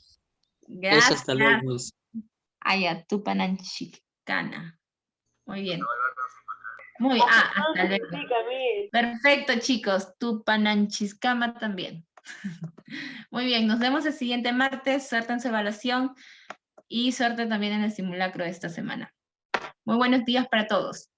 Eso, hasta luego, Gracias. Miss. Aya, Tupananchikana. Muy bien. Hasta No luego. significa, Miss. Perfecto, chicos. Tupananchiscama también. Muy bien, nos vemos el siguiente martes. Suerte en su evaluación y suerte también en el simulacro de esta semana. Muy buenos días para todos.